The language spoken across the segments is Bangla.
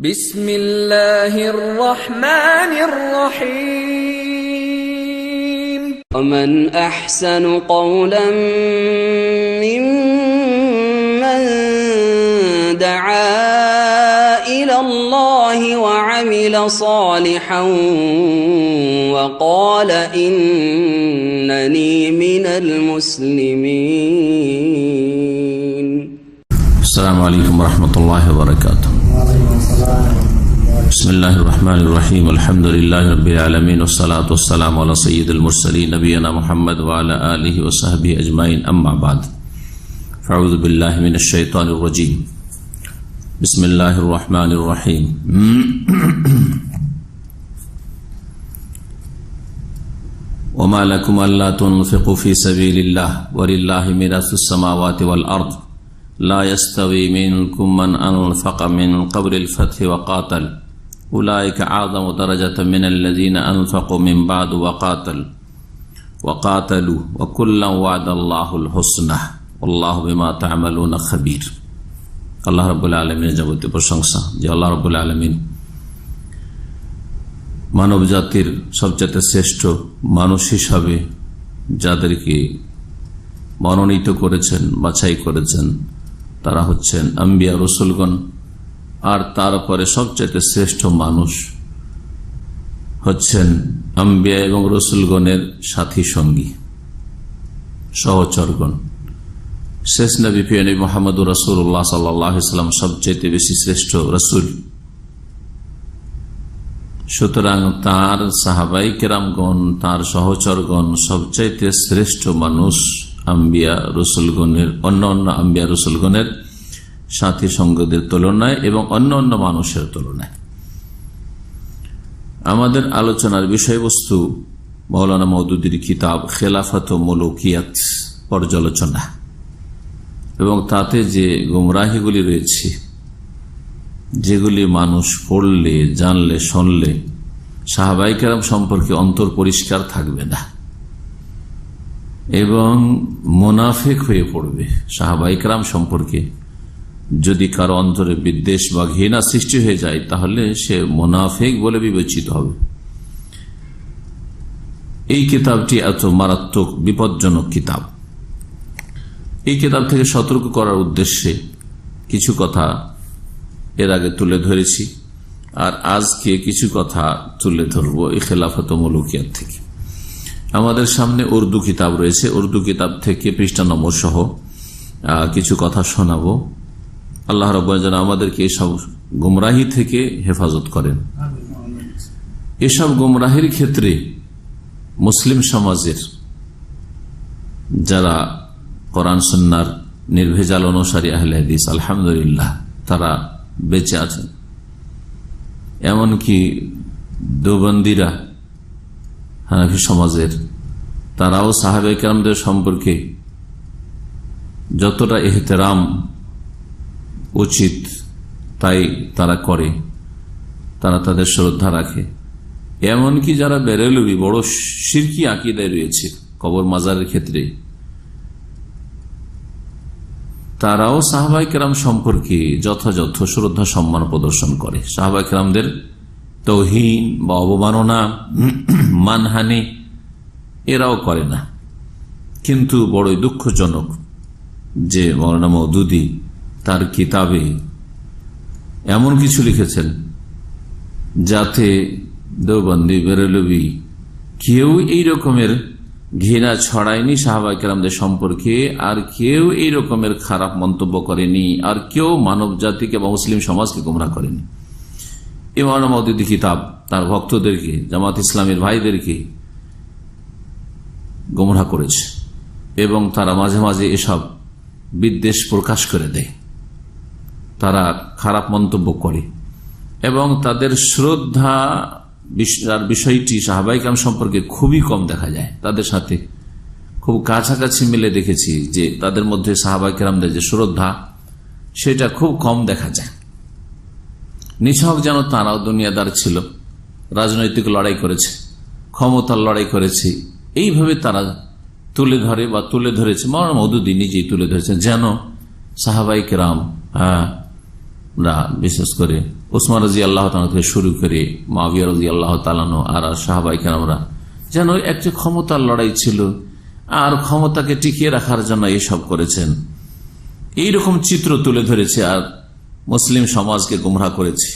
বিসমিল্লাহির রহমানির রহিম। ومن أحسن قولا ممن دعا إلى الله وعمل صالحا وقال إنني من المسلمين. السلام عليكم ورحمة الله وبركاته. بسم الله الرحمن الرحيم. الحمد لله رب العالمين والصلاة والسلام على سيد المرسلين نبينا محمد وعلى آله وصحبه أجمعين. أما بعد فأعوذ بالله من الشيطان الرجيم. بسم الله الرحمن الرحيم. وما لكم ألا تنفقوا في سبيل الله ولله ميراث السماوات والأرض لا يستوي منكم من أنفق من قبل الفتح وقاتل أولئك أعظم درجة من الذين أنفقوا من بعد وقاتلوا وكلا وعد الله الحسنى والله بما تعملون خبير. আল্লাহ রাব্বুল আলামিনের যাবতীয় প্রশংসা যে আল্লাহ রাব্বুল আলামিন মানব জাতির সবচেয়ে শ্রেষ্ঠ মানুষ হিসাবে যাদেরকে মনোনীত করেছেন, বাছাই করেছেন, তারা হচ্ছেন আম্বিয়া রসুলগণ। আর তারপরে সবচেয়ে শ্রেষ্ঠ মানুষ হচ্ছেন আম্বিয়া এবং রসুলগণের সাথী সঙ্গী সহচরগণ। শেষ নবী প্রিয় নবী মুহাম্মদুর রাসূলুল্লাহ সাল্লাল্লাহু আলাইহি ওয়াসাল্লাম সবচেয়ে বেশি শ্রেষ্ঠ রসুল। সুতরাং তার সাহাবাই কেরামগণ, তার সহচরগণ সবচাইতে শ্রেষ্ঠ মানুষ আম্বিয়া রসুলগণের, অন্য আম্বিয়া রসুলগণের সাথী সঙ্গদের তুলনায় এবং অন্য মানুষের তুলনায়। আমাদের আলোচনার বিষয়বস্তু মাওলানা মওদুদীর কিতাব খেলাফত ও মুলুকিয়াত পর্যালোচনা এবং তাতে যে গুমরাহিগুলি রয়েছে, যেগুলি মানুষ পড়লে, জানলে, শুনলে সাহাবায়ে কেরাম সম্পর্কে অন্তর পরিষ্কার থাকবে না এবং মুনাফিক হয়ে পড়বে। সাহাবায়ে কেরাম সম্পর্কে যদি কারো অন্তরে বিদ্বেষ বা ঘৃণা সৃষ্টি হয়ে যায় তাহলে সে মুনাফিক বলে বিবেচিত হবে। এই কিতাবটি এত মারাত্মক বিপজ্জনক কিতাব। এই কিতাব থেকে সতর্ক করার উদ্দেশ্যে কিছু কথা এর আগে তুলে ধরেছি, আর আজকে কিছু কথা তুলে ধরব এই খেলাফত ও মুলুকিয়াত থেকে। আমাদের সামনে উর্দু কিতাব রয়েছে, উর্দু কিতাব থেকে পৃষ্ঠা নম্বর সহ কিছু কথা শোনাবো। আল্লাহ রাব্বুল যেন আমাদেরকে এসব গুমরাহি থেকে হেফাজত করেন। এসব গুমরাহির ক্ষেত্রে মুসলিম সমাজের যারা কোরআন সুন্নাহর নির্ভেজাল অনুসারী আহলে হাদিস আলহামদুলিল্লাহ তারা বেঁচে আছেন। এমনকি দেওবন্দিরা হানাফি সমাজের, তারাও সাহাবায়ে কেরামদের সম্পর্কে যতটা ইহতেরাম উচিত তাই তারা করে, তারা তাদের শ্রদ্ধা রাখে। এমনকি যারা বেরেলভি বড় শিরকি আকীদায় রয়েছে কবর মাজারের ক্ষেত্রে, তারাও সাহাবায়ে কেরাম সম্পর্কে যথাযথ শ্রদ্ধা সম্মান প্রদর্শন করে। সাহাবায়ে কেরামদের তাওহীন বা অবমাননা, মানহানি এরাও করে না। কিন্তু বড়ই দুঃখজনক যে মাওলানা মওদুদী তার কিতাবে এমন কিছু লিখেছেন যাতে দেওবন্দি, বেরেলভি কেউ এই রকমের ঘৃণা ছড়ায়নি সাহাবায়ে কেরামদের সম্পর্কে, আর কেউ এই রকমের খারাপ মন্তব্য করেনি, আর কেউ মানব জাতিকে বা মুসলিম সমাজকে গোমরাহ করেনি। এই মাওলানা মওদুদী কিতাব তার ভক্তদেরকে, জামাত ইসলামের ভাইদেরকে গোমরাহ করেছে এবং তারা মাঝে মাঝে এসব বিদ্বেষ প্রকাশ করে দেয়, তারা খারাপ মন্তব্য করে এবং তাদের শ্রদ্ধা বিষয়টি সাহাবায়ে কেরাম সম্পর্কে খুবই কম দেখা যায়। তাদের সাথে খুব কাছাকাছি মিলে দেখেছি যে তাদের মধ্যে সাহাবায়ে কেরামদের যে শ্রদ্ধা সেটা খুব কম দেখা যায়। নিছক যেন তারাও দুনিয়াদার ছিল, রাজনৈতিক লড়াই করেছে, ক্ষমতার লড়াই করেছে, এইভাবে তারা তুলে ধরে বা তুলে ধরেছে। মাওলানা মওদুদী নিজেই তুলে ধরেছেন যেন সাহাবায়ে কেরাম বিশেষ করে ওসমান রাদিয়াল্লাহু তাআলা থেকে শুরু করে মুআবিয়া রাদিয়াল্লাহু তাআলা আর সাহাবায়ে কেরামরা যেন একটা ক্ষমতার লড়াই ছিল, আর ক্ষমতাকে টিকিয়ে রাখার জন্য এসব করেছেন, এইরকম চিত্র তুলে ধরেছে আর মুসলিম সমাজকে গুমরাহ করেছে।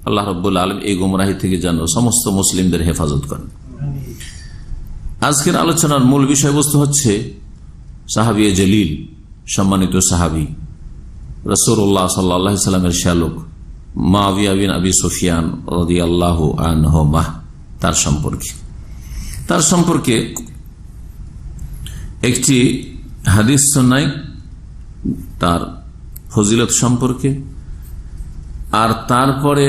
আল্লাহ রাব্বুল আলামিন এই গুমরাহি থেকে যেন সমস্ত মুসলিমদের হেফাজত করেন। আজকের আলোচনার মূল বিষয়বস্তু হচ্ছে সাহাবী জলিল, সম্মানিত সাহাবী, রাসূলুল্লাহ সাল্লাল্লাহু আলাইহি সাল্লামের শ্যালক মুআবিয়া বিন আবি সুফিয়ান রাদিয়াল্লাহু আনহুমা, তার সম্পর্কে একটি হাদিস শোনাই তার ফজিলত সম্পর্কে, আর তারপরে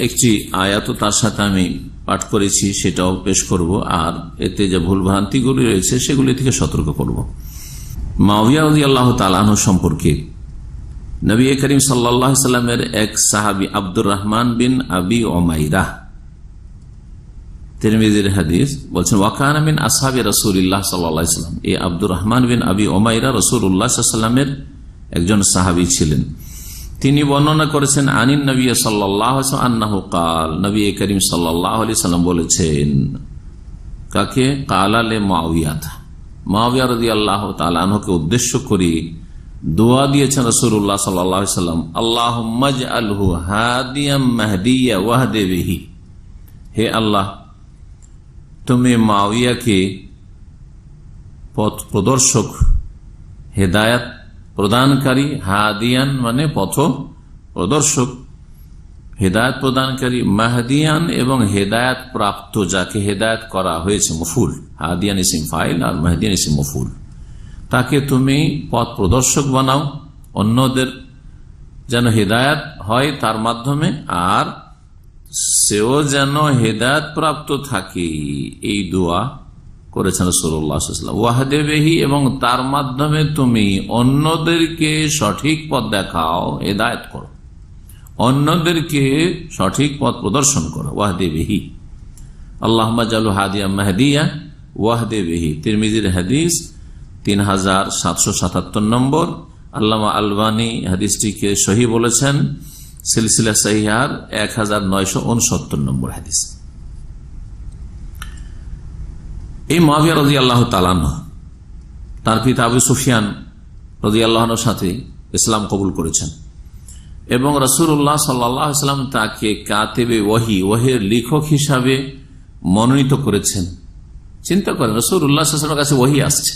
একটি আয়াত তার সাথে আমি পাঠ করেছি সেটাও পেশ করব, আর এতে যে ভুল ভ্রান্তিগুলি রয়েছে সেগুলি থেকে সতর্ক করব। মুআবিয়া রাদিয়াল্লাহু তাআলা আনহু সম্পর্কে নবী করিম সাল্লাল্লাহু আলাইহি সাল্লামের এক সাহাবী আব্দুর রহমান বিন আবি উমাইরা, তিরমিজির হাদিস, বলছেন ওয়াকানা মিন আসহাবি রাসূলিল্লাহ সাল্লাল্লাহু আলাইহি সাল্লাম। এই আব্দুর রহমান বিন আবি উমাইরা রাসূলুল্লাহ সাল্লাল্লাহু আলাইহি সাল্লামের একজন সাহাবী ছিলেন। তিনি বর্ণনা করেছেন আনিন নবী সাল্লাল্লাহু আলাইহি ওয়াসাল্লাম আন্নাহু ক্বাল, নবী করিম সাল্লাল্লাহু আলাইহি সাল্লাম বলেছেন, কাকে? ক্বালা লি মুআবিয়া, মুআবিয়া রাদিয়াল্লাহু তাআলা আনহুকে উদ্দেশ্য করে দোয়া দিয়েছেন রাসূলুল্লাহ সাল্লাল্লাহু আলাইহি সাল্লাম, আল্লাহুম্মা ইজআলহু হাদিয়াম মাহদিয়া ওয়াহদি বিহি। হে আল্লাহ, তুমি মুআবিয়াকে পথ প্রদর্শক, হেদায়েত প্রদানকারী, হাদিয়ান মানে পথ প্রদর্শক, হেদায়েত প্রদানকারী, মাহদিয়ান এবং হেদায়েত প্রাপ্ত, যাকে হেদায়েত করা হয়েছে, মফুল, হাদিয়ান ইসিম ফাইল আর মাহদিয়ান ইসিম মফুল, তাকে তুমি পথ প্রদর্শক বানাও, অন্যদের যেন হেদায়েত হয় তার মাধ্যমে, আর সেও যেন হেদায়েত প্রাপ্ত থাকে। এই দোয়া করেছেন রাসূলুল্লাহ সাল্লাল্লাহু আলাইহি ওয়াসাল্লাম। ওয়াহদে বিহি, এবং তার মাধ্যমে তুমি অন্যদেরকে সঠিক পথ দেখাও, হেদায়েত করো, অন্যদেরকে সঠিক পথ প্রদর্শন করো। ওয়াহদে বিহি, আল্লাহুম্মা জালু হাদিয়া মাহদিয়া ওয়াহদে বিহি, তিরমিজির হাদিস 3777 নম্বর। আল্লামা আলবানী হাদিসটিকে সহি বলেছেন, সিলসিলা সহিহার 1969 নম্বর হাদিস। এই মুআবিয়া রাদিয়াল্লাহু তাআলা আনহু তার পিতা আবু সুফিয়ান রাদিয়াল্লাহু আনহুর সাথে ইসলাম কবুল করেছেন, এবং রাসূলুল্লাহ সাল্লাল্লাহু আলাইহি ওয়াসাল্লাম তাকে কাতিবে ওহীর লেখক হিসাবে মনোনীত করেছেন। চিন্তা করেন, রাসূলুল্লাহ সাল্লাল্লাহু আলাইহি ওয়াসাল্লামের কাছে ওহী আসছে,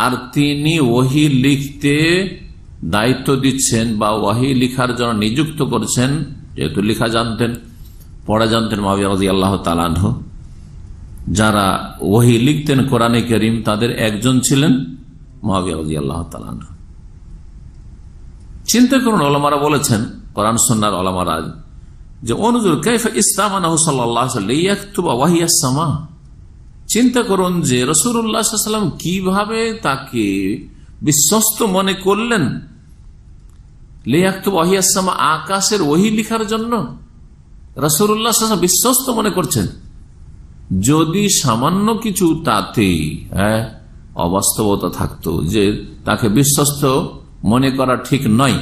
আর তিনি ওহী লিখতে দায়িত্ব দিচ্ছেন বা ওহী লিখার জন্য নিযুক্ত করেছেন। যেহেতু লেখা জানতেন, পড়া জানতেন মুআবিয়া রাদিয়াল্লাহু তাআলা আনহু, যারা ওহী লিখতেন কোরআনে কারীম তাদের একজন ছিলেন মুআবিয়া রাদিয়াল্লাহু তাআলা আনহু। চিন্তা করুন, ওলামারা বলেছেন, কোরআন সুন্নাহর ওলামারা, যে অনুযুর কাইফা ইসতামানাহু সাল্লাল্লাহু আলাইহি ওয়াসাল্লাম লিয়াকতুবা ওয়াহিয়াস সামা। চিন্তা করুন যে রাসূলুল্লাহ সাল্লাল্লাহু আলাইহি ওয়াসাল্লাম কিভাবে তাকে বিশ্বস্ত মনে করলেন, লিয়াকতুবা ওয়াহিয়াস সামা, আকাশের ওহী লিখার জন্য রাসূলুল্লাহ সাল্লাল্লাহু আলাইহি ওয়াসাল্লাম বিশ্বস্ত মনে করছেন। যদি সামান্য কিছু তাতে অবাস্তবতা থাকতো, যে তাকে বিশ্বস্ত মনে করা ঠিক নয়,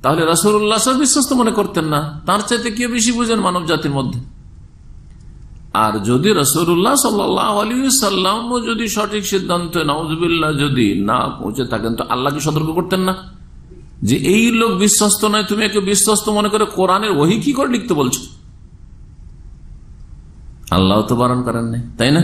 তাহলে রাসূলুল্লাহ সাল্লাল্লাহু আলাইহি ওয়াসাল্লাম বিশ্বস্ত মনে করতেন না। তার চাইতে কে বেশি বুঝেন মানব জাতির মধ্যে? আর যদি রাসূলুল্লাহ সাল্লাল্লাহু আলাইহি ওয়াসাল্লাম যদি সঠিক সিদ্ধান্ত নাউযুবিল্লাহ যদি না পৌঁছে থাকেন, তো আল্লাহ কি সতর্ক করতেন না যে এই লোক বিশ্বস্ত নয়, তুমি একে বিশ্বস্ত মনে করে কোরআনের ওহী কি করে লিখতে বলছো? আল্লাহ তো বারণ করেন নাই, তাই না?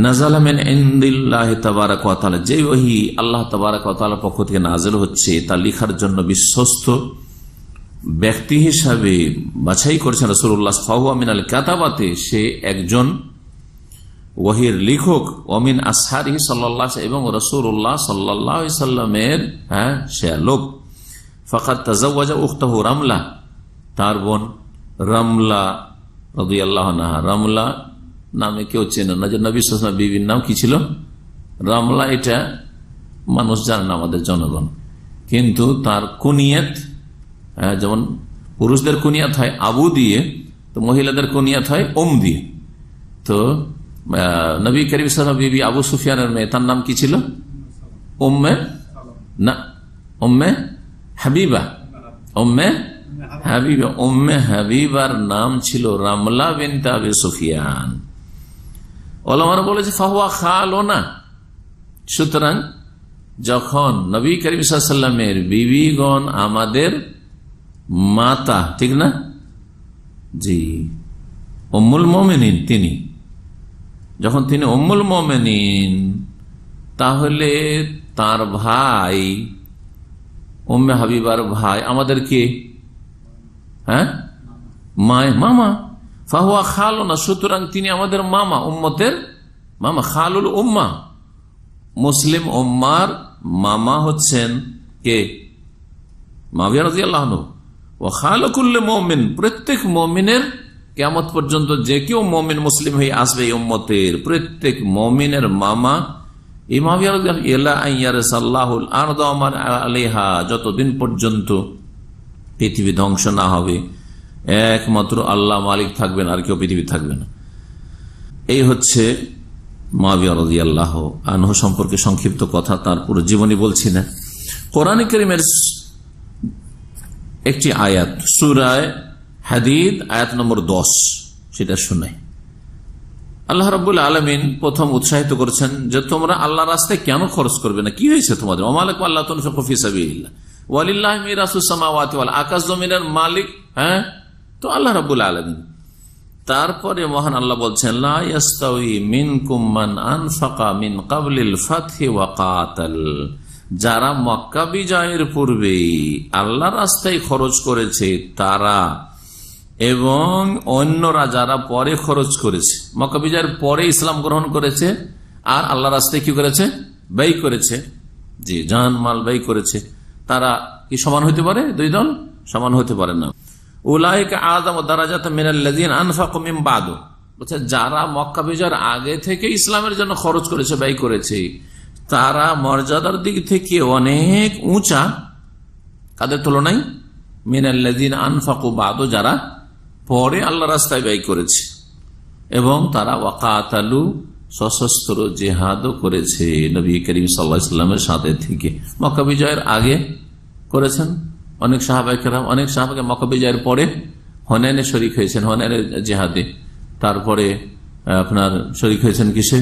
নাযালা মিন ইনদিল্লাহি তাবারাকা ওয়া তাআলা, যে ওহী আল্লাহ তাবারাকা ওয়া তাআলার পক্ষ থেকে নাযিল হচ্ছে তা লেখার জন্য বিশ্বস্ত ব্যক্তি হিসাবে বাছাই করেছেন রাসূলুল্লাহ ফাহুয়া মিনাল কাতাবাতে, সে একজন ওহীর লেখক, ওমিন আসহারিহি সাল্লাল্লাহু আলাইহি, এবং রাসূলুল্লাহ সাল্লাল্লাহু আলাইহি সাল্লামের শ্যালক। ফাকাদ তাযাওয়াজা উখতাহু রামলা, তার বোন রামলা রাদিয়াল্লাহু আনহা, রামলা নামে কেউ চেনে না, যে নবী সাল্লাল্লাহু আলাইহি ওয়াসাল্লাম বিবির নাম কি ছিল? রামলা। এটা মানুষ জানে না, আমাদের জনগণ, কিন্তু তার কুনিয়াত, যেমন পুরুষদের কুনিয়াত হয় আবু দিয়ে, তো মহিলাদের কুনিয়াত হয় দিয়ে। তো নবী করিম সাল্লাল্লাহু আলাইহি ওয়াসাল্লাম বিবি আবু সুফিয়ানের মেয়ে, তার নাম কি ছিল? উম্মে না, উম্মে হাবিবা, উম্মে হাবিবা। উম্মে হাবিবার নাম ছিল রামলা বিনতে আবি সুফিয়ান। ওলামারা বলেছে ফাহুয়া খালুনা। সুতরাং যখন নবী করিম সাল্লাল্লাহু আলাইহি ওয়াসাল্লামের বিবিগণ আমাদের মাতা, ঠিক না? জি, উম্মুল মুমিনিন তিনি, যখন তিনি উম্মুল মুমিনিন, তাহলে তার ভাই উম্মে হাবিবার ভাই আমাদের কি? হ্যাঁ, মামা। ফাহুয়া খালুনা, সুতরাং তিনি আমাদের মামা, উম্মতের মামা। খালুল উম্মা, মুসলিম উম্মার মামা হচ্ছেন কে? মুআবিয়া রাদিয়াল্লাহু আনহু। ওয়া খালু কুল্লি মুমিন, প্রত্যেক মুমিনের কিয়ামত পর্যন্ত যে কেউ মুমিন মুসলিম হয়ে আসবে এই উম্মতের প্রত্যেক মুমিনের মামা এই মুআবিয়া রাদিয়াল্লাহু ইলা আন ইয়ারসাল্লাহুল আরদ ওয়া মান আলাইহা, যতদিন পর্যন্ত পৃথিবী ধ্বংস না হবে, একমাত্র আল্লাহ মালিক থাকবেন, আর কেউ পৃথিবী থাকবে না। এই হচ্ছে মুআবিয়া রাদিয়াল্লাহু আনহু সম্পর্কে সংক্ষিপ্ত কথা, তার পুরো জীবনী বলছি না। কোরআন কারীমের একটি আয়াত সূরা হাদীদ আয়াত নম্বর 10, সেটা শুনে আল্লাহ রাব্বুল আলামিন প্রথম উৎসাহিত করেছেন যে তোমরা আল্লাহর রাস্তায় কেন খরচ করবে না, কি হয়েছে তোমাদের? ওয়া মালাকুম আল্লা তুনফিকু ফি সাবিলিল্লাহ ওয়ালিল্লাহি মিরাসুস সামাওয়াতি ওয়াল, আকাশ জমিনের মালিক হ্যাঁ তো আল্লাহ রাব্বুল আলামিন। তারপরে মহান আল্লাহ বলছেন লা ইয়াস্তাউই মিনকুম মান আনফাকা মিন ক্বাবলিল ফাতহি ওয়া কাতাল, যারা মক্কা বিজয়ের পূর্বে আল্লাহর রাস্তায় খরচ করেছে তারা এবং অন্যরা যারা পরে খরচ করেছে, মক্কা বিজয়ের পরে ইসলাম গ্রহণ করেছে আর আল্লাহ রাস্তায় কি করেছে? ব্যয় করেছে, জি, জান মাল ব্যয় করেছে, তারা কি সমান হতে পারে? দুই দল সমান হতে পারে না। উলাইকা আযামু দারাজাতাম মিনাল্লাযিনা আনফাকু মিন বাদু, বলছে যারা মক্কা বিজয়ের আগে থেকে ইসলামের জন্য খরচ করেছে, ব্যয় করেছে, তারা মর্যাদার দিক থেকে অনেক উঁচা, কাদের তুলনায়? মিনাল্লাযিনা আনফাকু বাদু, যারা পরে আল্লাহ রাস্তায় ব্যয় করেছে এবং তারা ওয়াকাতালু, সশস্ত্র জিহাদও করেছে নবী করিম সাল্লাল্লাহু আলাইহি ওয়াসাল্লামের সাথে থেকে। মক্কা বিজয়ের আগে করেছেন অনেক সাহাবায়ে কেরাম, অনেক সাহাবাকে মক্কা বিজয়ের পরে হুনাইনে শরীক হয়েছেন, হুনাইনের জিহাদে, তারপরে আপনার শরীক হয়েছেন কিসে?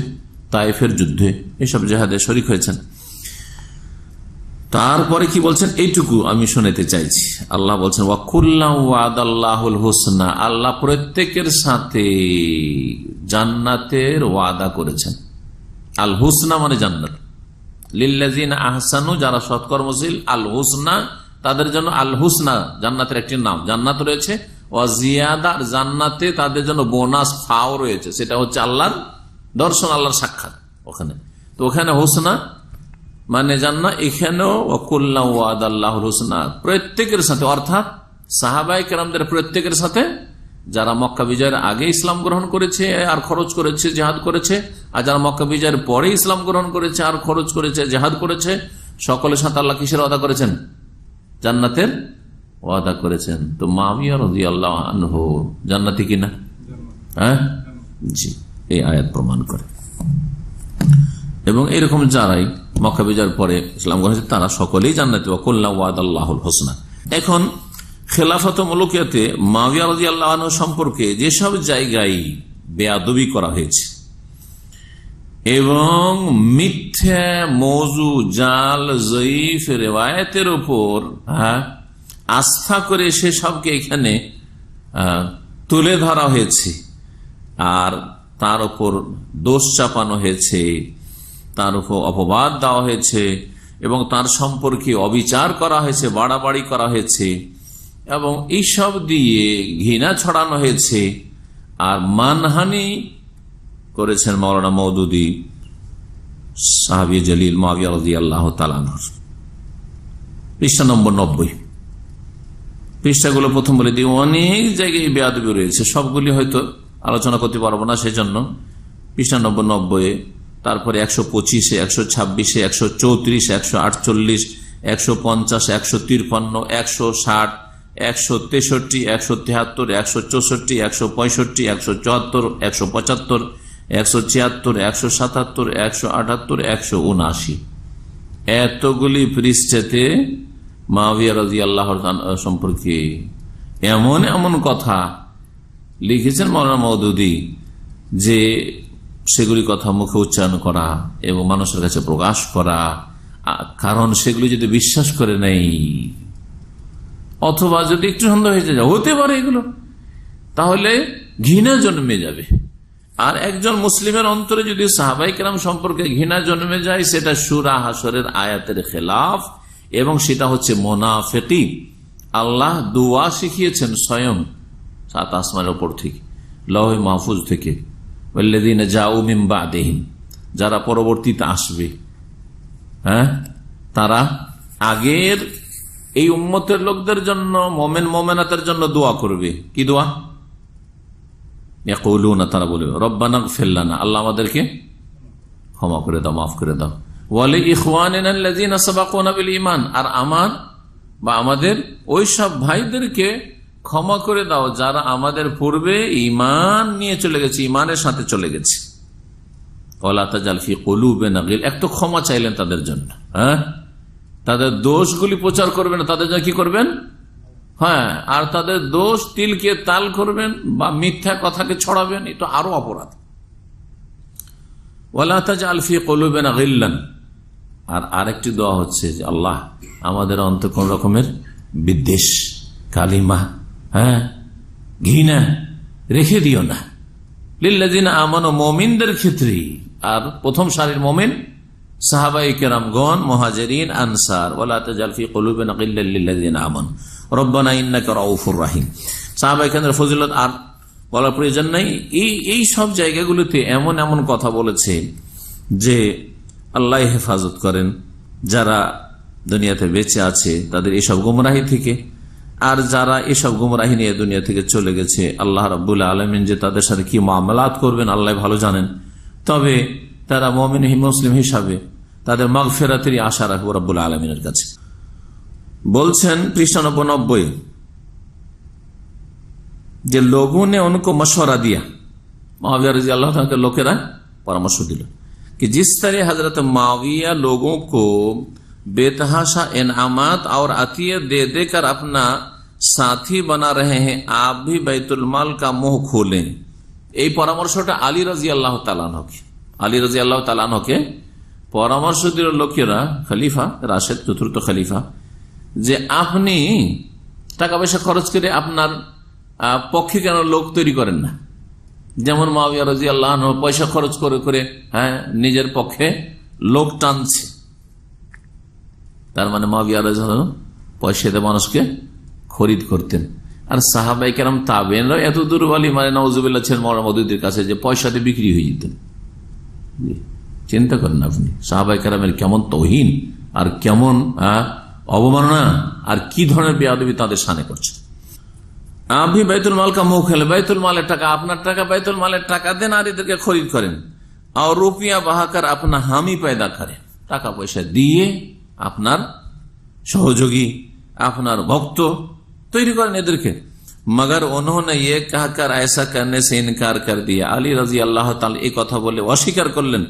তায়েফের যুদ্ধে, এইসব জিহাদে শরীক হয়েছেন। তারপরে কি বলছেন এইটুকু আমি শুনাতে চাইছি। আল্লাহ বলছেন ওয়া কুল্লাহু ওয়াদাল্লাহুল হুসনা, আল্লাহ প্রত্যেকের সাথে জান্নাতের ওয়াদা করেছেন। আল হুসনা মানে জান্নাত, লিল্লাযিনা আহসানু, যারা সৎকর্মশীল, আল হুসনা তাদের জন্য, আল হুসনা জান্নাতের একটি নাম, জান্নাত রয়েছে, ওয়া জিয়াদা, জান্নাতে তাদের জন্য বোনাস ফাও রয়েছে, সেটা হচ্ছে আল্লাহর দর্শন, আল্লাহর সাক্ষাৎ ওখানে। তো ওখানে হুসনা মানে জান্নাত, এখানেও ওয়াকুল্লাহু ওয়াদাল্লাহুল হুসনা, প্রত্যেকের সাথে, অর্থাৎ সাহাবায়ে কেরামদের প্রত্যেকের সাথে, যারা মক্কা বিজয়ের আগে ইসলাম গ্রহণ করেছে আর খরচ করেছে, জিহাদ করেছে, আর যারা মক্কা বিজয়ের পরে ইসলাম গ্রহণ করেছে আর খরচ করেছে, জিহাদ করেছে, সকলের সাথে আল্লাহ কিসের ওয়াদা করেছেন? জান্নাতের ওয়াদা করেছেন। তো মুআবিয়া রাদিয়াল্লাহু আনহু জান্নাতি কিনা? হ্যাঁ, জি, এই আয়াত প্রমাণ করে। এবং এরকম যারাই মক্কা বিজয়ের পরে ইসলাম গ্রহণ করেছে তারা সকলেই জান্নাতি, ওয়া কুল্লাহু ওয়াদাল্লাহুল হুসনা। এখন খেলাফত মুলুকিয়াতে মুআবিয়া রাদিয়াল্লাহু আনহু সম্পর্কে যেসব জায়গায় বেয়াদবি করা হয়েছে এবং মিথ্যা, মওযু, জাল, যঈফ রিওয়ায়াতের উপর আস্থা করে সেসবকে এখানে তুলে ধরা হয়েছে আর তার উপর দোষ চাপানো হয়েছে, তার উপর অপবাদ দেওয়া হয়েছে এবং তার সম্পর্কে অবিচার করা হয়েছে, বাড়াবাড়ি করা হয়েছে এবং এইসব দিয়ে ঘৃণা ছড়ানো হয়েছে আর মানহানি করেছেন মাওলানা মওদুদী সাহাবী জলিল মুআবিয়া রাদিয়াল্লাহু তাআলা আনহু। পৃষ্ঠা নম্বর 90, পৃষ্ঠাগুলো প্রথম বলে দিই, অনেক জায়গায় বেয়াদবি রয়েছে, সবগুলি হয়তো আলোচনা করতে পারবো না, সেজন্য পৃষ্ঠা নম্বর 90, তারপরে 125, 126, 134, 148, 150, 153, 160, 163, 173, 164, 165, 174, 175, 176, 177, 178, 179, এতগুলি পৃষ্ঠাতে মুআবিয়া রাদিয়াল্লাহু আনহু সম্পর্কে এমন এমন কথা লিখেছেন মাওলানা মওদুদী যে সেগুলি কথা মুখে উচ্চারণ করা এবং মানুষের কাছে প্রকাশ করা, কারণ সেগুলি যদি বিশ্বাস করে নেই অথবা যদি একটু সন্দেহ হয়ে যায় হতে পারে এগুলো, তাহলে ঘৃণা জন্মে যাবে। আর একজন মুসলিমের অন্তরে যদি সাহাবায়ে কেরাম সম্পর্কে ঘৃণা জন্মে যায়, সেটা সূরা হাশরের আয়াতের খেলাফ এবং সেটা হচ্ছে মুনাফিকি। আল্লাহ দোয়া শিখিয়েছেন স্বয়ং 7 আসমানের উপর থেকে, লৌহে মাহফুজ থেকে, ওয়াল্লাযীনা জাউ মিন বা'দিহিম, যারা পরবর্তীতে আসবে, তারা আগের এই উম্মতের লোকদের জন্য, মুমিন মুমিনাতের জন্য দোয়া করবে। কি দোয়া? ইয়াকুলুনা, তারা বলবে রব্বানা ইগফির লানা, আল্লাহ আমাদেরকে ক্ষমা করে দাও, মাফ করে দাও। ওয়া লিইখওয়ানিনা আল্লাযীনা সাবাকুনা বিল ঈমান, আর আমাদের ওই সব ভাইদেরকে ক্ষমা করে দাও যারা আমাদের পূর্বে ঈমান নিয়ে চলে গেছে, ঈমানের সাথে চলে গেছে। ওয়ালা তাজাল ফি কুলুবিনা গিল, একটু ক্ষমা চাইলেন তাদের জন্য। তাদের দোষগুলি প্রচার করবেন, তাদের জন্য কি করবেন? আর তাদের দোষ তিলকে তাল করবেন বা মিথ্যা কথাকে ছড়াবেন, এটা আরো অপরাধ। ওয়ালা তাজাল ফি কুলুবিনা গিল্লান, আর আরেকটি দোয়া হচ্ছে যে আল্লাহ আমাদের অন্তরে কোন রকমের বিদ্বেষ, কালিমা, ঘৃণা রেখে দিও না। লিল্লাযিনা আমানু, মুমিনদের ক্ষেত্রে। আর প্রথম সারির মুমিন সাহাবায়ে কেরামগণ, মুহাজিরিন, আনসার। ওয়ালা তাজাল ফি কুলুবিনা গিল্লাল লিল্লাযিনা আমানু রব্বানা ইন্নাকা রাউফুর রাহিম। সাহাবায়ে কেরামের ফজিলত আর বলার প্রয়োজন নাই। এই সব জায়গাগুলোতে এমন এমন কথা বলেছে যে আল্লাহ হেফাজত করেন যারা দুনিয়াতে বেঁচে আছে তাদের এইসব গুমরাহি থেকে, আর যারা এসব গুমরাহি নিয়ে দুনিয়া থেকে চলে গেছে আল্লাহ রাব্বুল আলামিন যে তাদের সাথে কি মামলাত করবেন আল্লাহ ভালো জানেন। তবে তারা মুমিন মুসলিম হিসাবে তাদের মাগফিরাতেরই আশা রাখবো রাব্বুল আলামিনের কাছে। বলছেন পৃষ্ঠা 90 যে লোগों ने उनको मशवरा दिया, मुआविया रजी अल्लाह ताला के लोकेरा परामर्श दिल कि जिस तरह हजरत मुआविया लोगों को बेतहाशा इनामात और अतिया दे देकर अपना साथी बना रहे हैं, आप भी बैतुल माल का मुंह खोलें। এই পরামর্শটা আলী রাদিয়াল্লাহু তাআলা আনহুকে, আলী রাদিয়াল্লাহু তাআলা আনহুকে পরামর্শ দিল লোকেরা, খলিফা রাশেদ, চতুর্থ খলিফা, যে আপনি টাকা পয়সা খরচ করে আপনার পক্ষে কেন লোক তৈরি করেন না। যেমন মুআবিয়া রাদিয়াল্লাহু আনহু পয়সা খরচ করে করে নিজের পক্ষে লোক টানছে, তার মানে মুআবিয়া রাদিয়াল্লাহু আনহু পয়সা দিয়ে মানুষকে খরিদ করতেন। আর সাহাবায়ে কেরাম তাবেঈনরা এত দুর্বল মানে নাউজুবিল্লাহ ছিলেন মাওলানা মওদুদীর কাছে যে পয়সাতে বিক্রি হয়ে যেতেন। চিন্তা করেন আপনি সাহাবায়ে কেরামের কেমন তৌহিন আর কেমন অবমাননা আর কি ধরনের বেয়াদবি তাদের শানে করছে। আপনি বাইতুল মাল কা মুখ খেলে, বাইতুল মালের টাকা, আপনার টাকা বাইতুল মালের টাকা দেন আর এদেরকে খরিদ করেন। আর রুপিয়া বাহাকার আপনা হামি পয়দা করে, টাকা পয়সা দিয়ে আপনার সহযোগী, আপনার ভক্ত তৈরি করেন এদেরকে। मगर उन्होंने ये कहकर ऐसा करने से इनकार कर दिया। अली रजी अल्लाह ताला एक কথা বলে অস্বীকার করলেন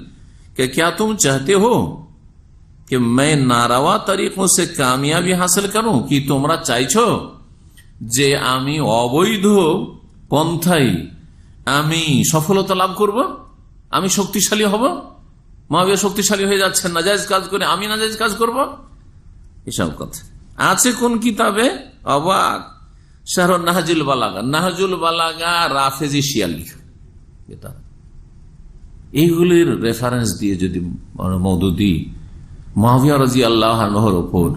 कि क्या तुम चाहते हो कि मैं नारवा तरीकों से कामयाबी हासिल करूं, कि তোমরা চাইছো যে আমি অবৈধ পন্থায় আমি সফলতা লাভ করব, আমি শক্তিশালী হব। মুআবিয়া শক্তিশালী হয়ে যাচ্ছেন, নাজায়েজ কাজ করে আমি নাজায়েজ কাজ করব, এসব কথা আছে কোন কিতাবে? অবাক শাহরুন নাহজুল বালাগা, নাহজুল বালাগা রাফেজি শিয়া লিখা কিতাব। এইগুলির রেফারেন্স দিয়ে যদি মওদুদী মুআবিয়া রাদিয়াল্লাহু আনহুর উপর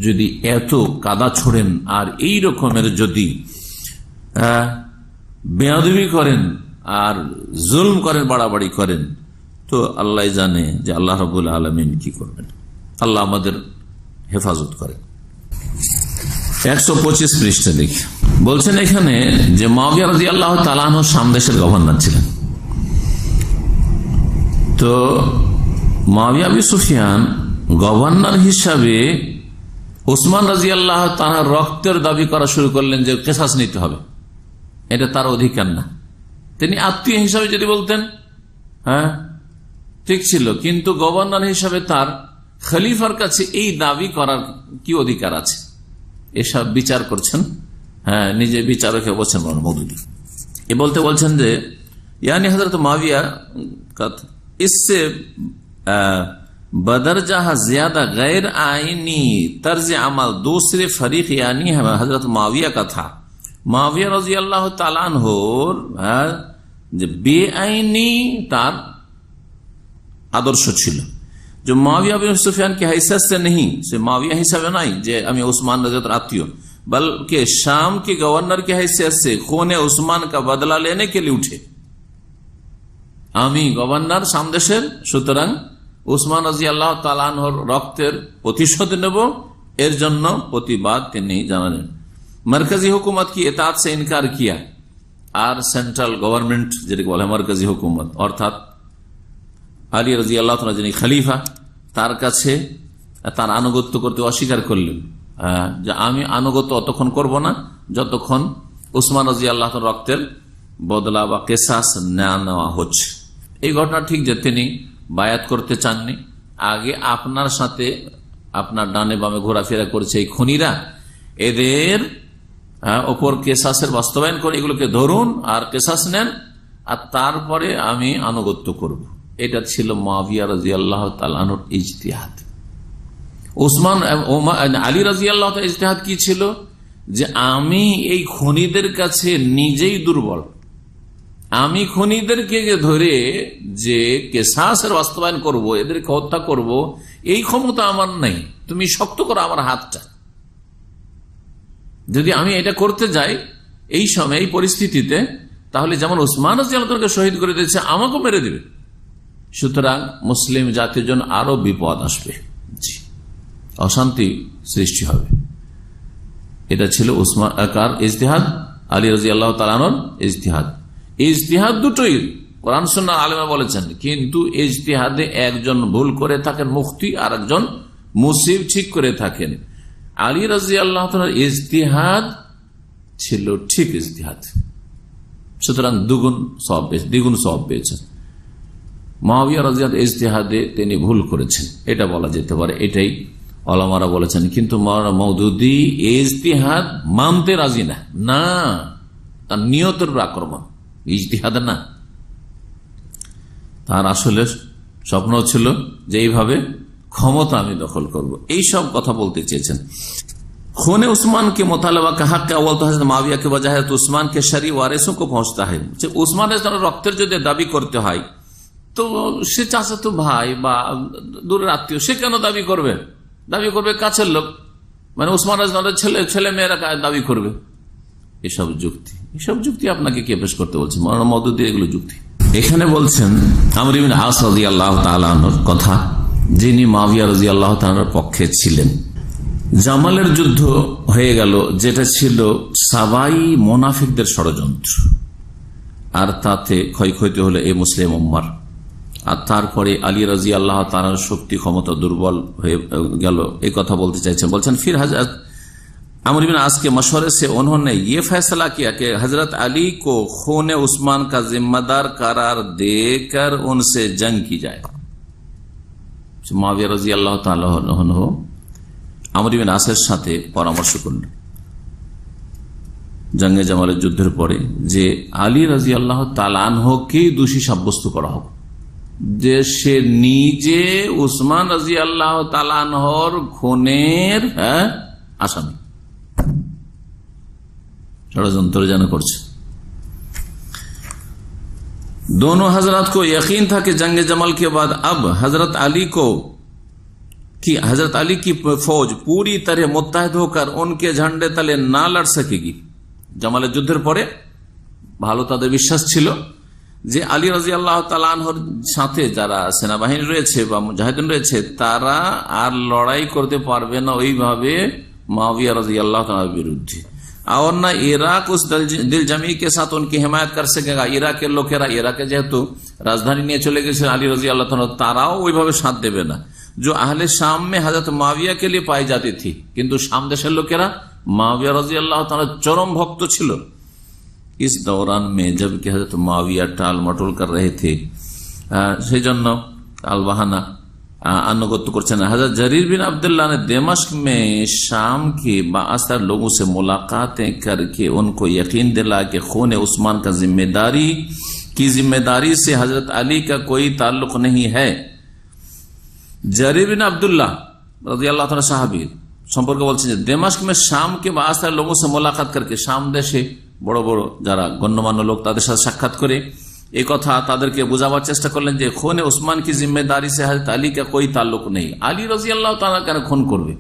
যদি এত কাদা ছোড়েন আর এই রকমের যদি বেয়াদবি করেন আর জুলম করেন, বাড়াবাড়ি করেন, তো আল্লাহ জানে যে আল্লাহ রাব্বুল আলামিন কি করবেন। আল্লাহ আমাদের হেফাজত করেন। 125 পৃষ্ঠা দেখি বলছেন এখানে যে মুআবিয়া রাদিয়াল্লাহু তাআলা আনহু শাম দেশের গভর্নর ছিলেন। তো মুআবিয়া বিন সুফিয়ান গভর্নর হিসাবে ওসমান রাদিয়াল্লাহু তাআলা রক্তের দাবি করা শুরু করলেন যে কিসাস নিতে হবে, এটা তার অধিকার না। তিনি আত্মীয় হিসাবে যদি বলতেন ঠিক ছিল, কিন্তু গভর্নর হিসাবে তার খলিফার কাছে এই দাবি করার কি অধিকার আছে? এসব বিচার করছেন, হ্যাঁ, নিজে বিচারক হয়ে বলছেন মওদুদি। এ বলতে বলছেন যে यानी हजरत माविया का इससे बदरजहा ज्यादा गैर आईनी तर्ज अमल दूसरे फरीक यानी हजरत माविया का था। माविया रजी अल्लाह ताला अन्हुर যে বেআইনি তার আদর্শ ছিল, जो माविया बिन सुफियान की हैसियत से नहीं, से माविया हिसाब नहीं जे আমি उस्मान रज़ियल्लाहु आती हूँ, बल्कि शाम के गवर्नर की हैसियत से खून उस्मान का बदला लेने के लिए उठे। আমি গভর্নর শাম দেশের, সুতরাং উসমান রাদিয়াল্লাহু তাআলা আনহুর রক্তের প্রতিশোধ নেব, এর জন্য প্রতিবাদ তিনি জানালেন। মার্কাজি হুকুমত কি ইতাআত সে ইনকার কিয়া, আর সেন্ট্রাল গভর্নমেন্ট যেটাকে বলে মার্কাজি হুকুমত, অর্থাৎ আলী রাদিয়াল্লাহু তাআলা যিনি খলিফা, তার কাছে তার আনুগত্য করতে অস্বীকার করলেন, যে আমি আনুগত্য অতক্ষণ করব না যতক্ষণ উসমান রাদিয়াল্লাহু তাআলা রক্তের বদলা বা কেসাস না নেওয়া হচ্ছে। এই ঘটনা ঠিক যে তিনি বায়াত করতে চাননি, আগে আপনার সাথে আপনার ডানে বামে ঘোরাফেরা করছে এই খুনিরা, এদের ওপর কেসাসের বাস্তবায়ন করে এগুলোকে ধরুন আর কেসাস নেন, আর তারপরে আমি আনুগত্য করব। এটা ছিল মুআবিয়া রাদিয়াল্লাহু তাআলা আনহুর ইজতিহাদ। উসমান আলী রাদিয়াল্লাহু তাআলা ইজতিহাদ কি ছিল, যে আমি এই খুনিদের কাছে নিজেই দুর্বল, আমি খুনিদেরকে ধরে যে কেসাসের বাস্তবায়ন করব, এদেরকে হত্যা করব, এই ক্ষমতা আমার নেই, তুমি শক্ত করো আমার হাতটা। যদি আমি এটা করতে যাই এই সময় এই পরিস্থিতিতে, তাহলে যেমন উসমান রাদিয়াল্লাহু তাআলাকে শহীদ করে দিয়েছে আমাকেও মেরে দিবে, সুতরাং মুসলিম জাতির জন্য আরো বিপদ আসবে, অশান্তি সৃষ্টি হবে। এটা ছিল উসমান কার ইজতিহাদ, আলী রাদিয়াল্লাহু তাআলা আনহুর ইজতিহাদ। ইজতিহাদ দুটোই কোরআন সুন্নাহ আলেমরা বলেছেন, কিন্তু ইজতিহাদে একজন ভুল করে থাকেন মুফতি, আর একজন মুসিব ঠিক করে থাকেন। আলী রাদিয়াল্লাহু তাআলার ইজতিহাদ ছিল ঠিক ইজতিহাদ, সুতরাং দ্বিগুণ সওয়াব পেয়েছেন। মুআবিয়া রাদিয়াল্লাহু ইজতিহাদে তিনি ভুল করেছেন, এটা বলা যেতে পারে, এটাই ওলামারা বলেছেন। কিন্তু মাওলানা মওদুদি ইজতিহাদ মানতে রাজি না, তার নিয়তের আক্রমণ, ইজতিহাদ না। তার আসলে স্বপ্ন ছিল যে এইভাবে ক্ষমতা আমি দখল করব, এই সব কথা বলতে চেয়েছেন। खून उस्मान के मुतालबा का हक अव्वल तो हजरत माविया के बजाय हजरत उस्मान के शरी वारिसों को पहुंचता है। उस्मान रक्तेर যদি দাবি করতে হয় তো সে চাচাতো ভাই বা দূরের আত্মীয়, সে কেন দাবি করবে? দাবি করবে কাছের লোক, মানে উসমান রাদিয়াল্লাহু তাআলার ছেলে মেয়েরা দাবি করবে। এসব যুক্তি আপনাকে কে পেশ করতে বলছে? মাওলানা মওদুদি এগুলো যুক্তি। এখানে বলছেন আমর ইবনে আস রাদিয়াল্লাহু তাআলা আনহুর কথা, যিনি মুআবিয়া রাদিয়াল্লাহু তাআলার পক্ষে ছিলেন। জামালের যুদ্ধ হয়ে গেল, যেটা ছিল সাবাই মুনাফিকদের ষড়যন্ত্র, আর তাতে ক্ষয়ক্ষতি হলো এই মুসলিম উম্মার। আর তারপরে আলী রাদিয়াল্লাহু তাআলার শক্তি ক্ষমতা দুর্বল হয়ে গেল, এই কথা বলতে চাইছেন। বলছেন फिर हजरत अमर इब्न आस के मशवरे से उन्होंने ये फैसला किया कि हजरत अली को खून उस्मान का जिम्मेदार करार देकर उनसे जंग की जाए। मुआविया রাদিয়াল্লাহু তাআলা अन्हु আমর ইবনে আসের সাথে পরামর্শ করলেন জঙ্গে জামালের যুদ্ধের পরে, যে আলী রাদিয়াল্লাহু তাআলা আনহুকে দোষী সাব্যস্ত করা হোক, যে সে নিজে উসমান রাদিয়াল্লাহু তাআলা আনহুর খুনের আসামি, ষড়যন্ত্র যেন করছে। दोनों हजरत को यकीन था कि जंग जमल के बाद अब हजरत अली की फौज पूरी तरह मुत्तहिद होकर उनके झंडे तले ना लड़ सकेगी। জামালের যুদ্ধের পরে ভালো তাদের বিশ্বাস ছিল যে আলী রাদিয়াল্লাহু তাআলা আনহুর সাথে যারা সেনাবাহিনী রয়েছে বা মুজাহিদিন রয়েছে, তারা আর লড়াই করতে পারবে না ওইভাবে মুআবিয়া রাদিয়াল্লাহু তাআলার বিরুদ্ধে। और न इराक उस दिल जमी के साथ उनकी हिमायत कर सकेगा। इराकेर लोकेरा, इराके जेहेतु राजधानी निये चले गए आली রাদিয়াল্লাহু তাআলা, তারাও ওইভাবে साथ देবে ना जो अहले शाम में हजरत मुआविया के लिए पाई जाती थी। किंतु शाम देशेर लोकेरा मुआविया রাদিয়াল্লাহু তাআলার चरम भक्त छिल। इस दौरान में जबकि हजरत मुआविया टाल मटोल कर रहे थे, সেই জন্য আল বাহানা अनुगत्य करছেন। हजरत जरीर बिन अब्दुल्ला ने दमिश्क में शाम के बाअसर लोगों से मुलाकातें करके उनको यकीन दिला कि खून उस्मान का जिम्मेदारी से हजरत अली का कोई ताल्लुक नहीं है। जरीर बिन अब्दुल्ला রাদিয়াল্লাহু তাআলা সাহাবী সম্পর্কে বলছেন যে দমিশ্ক में शाम के बाअसर लोगों से मुलाकात करके, शाम देशे বড় বড় যারা গণ্যমান্য লোক তাদের সাথে সাক্ষাৎ করে এই কথা তাদেরকে বোঝাবার চেষ্টা করলেন যে খুন উসমান की जिम्मेदारी से हजरत अली का कोई ताल्लुक नहीं। আলী রাদিয়াল্লাহু তাআলা কেন খুন করবে,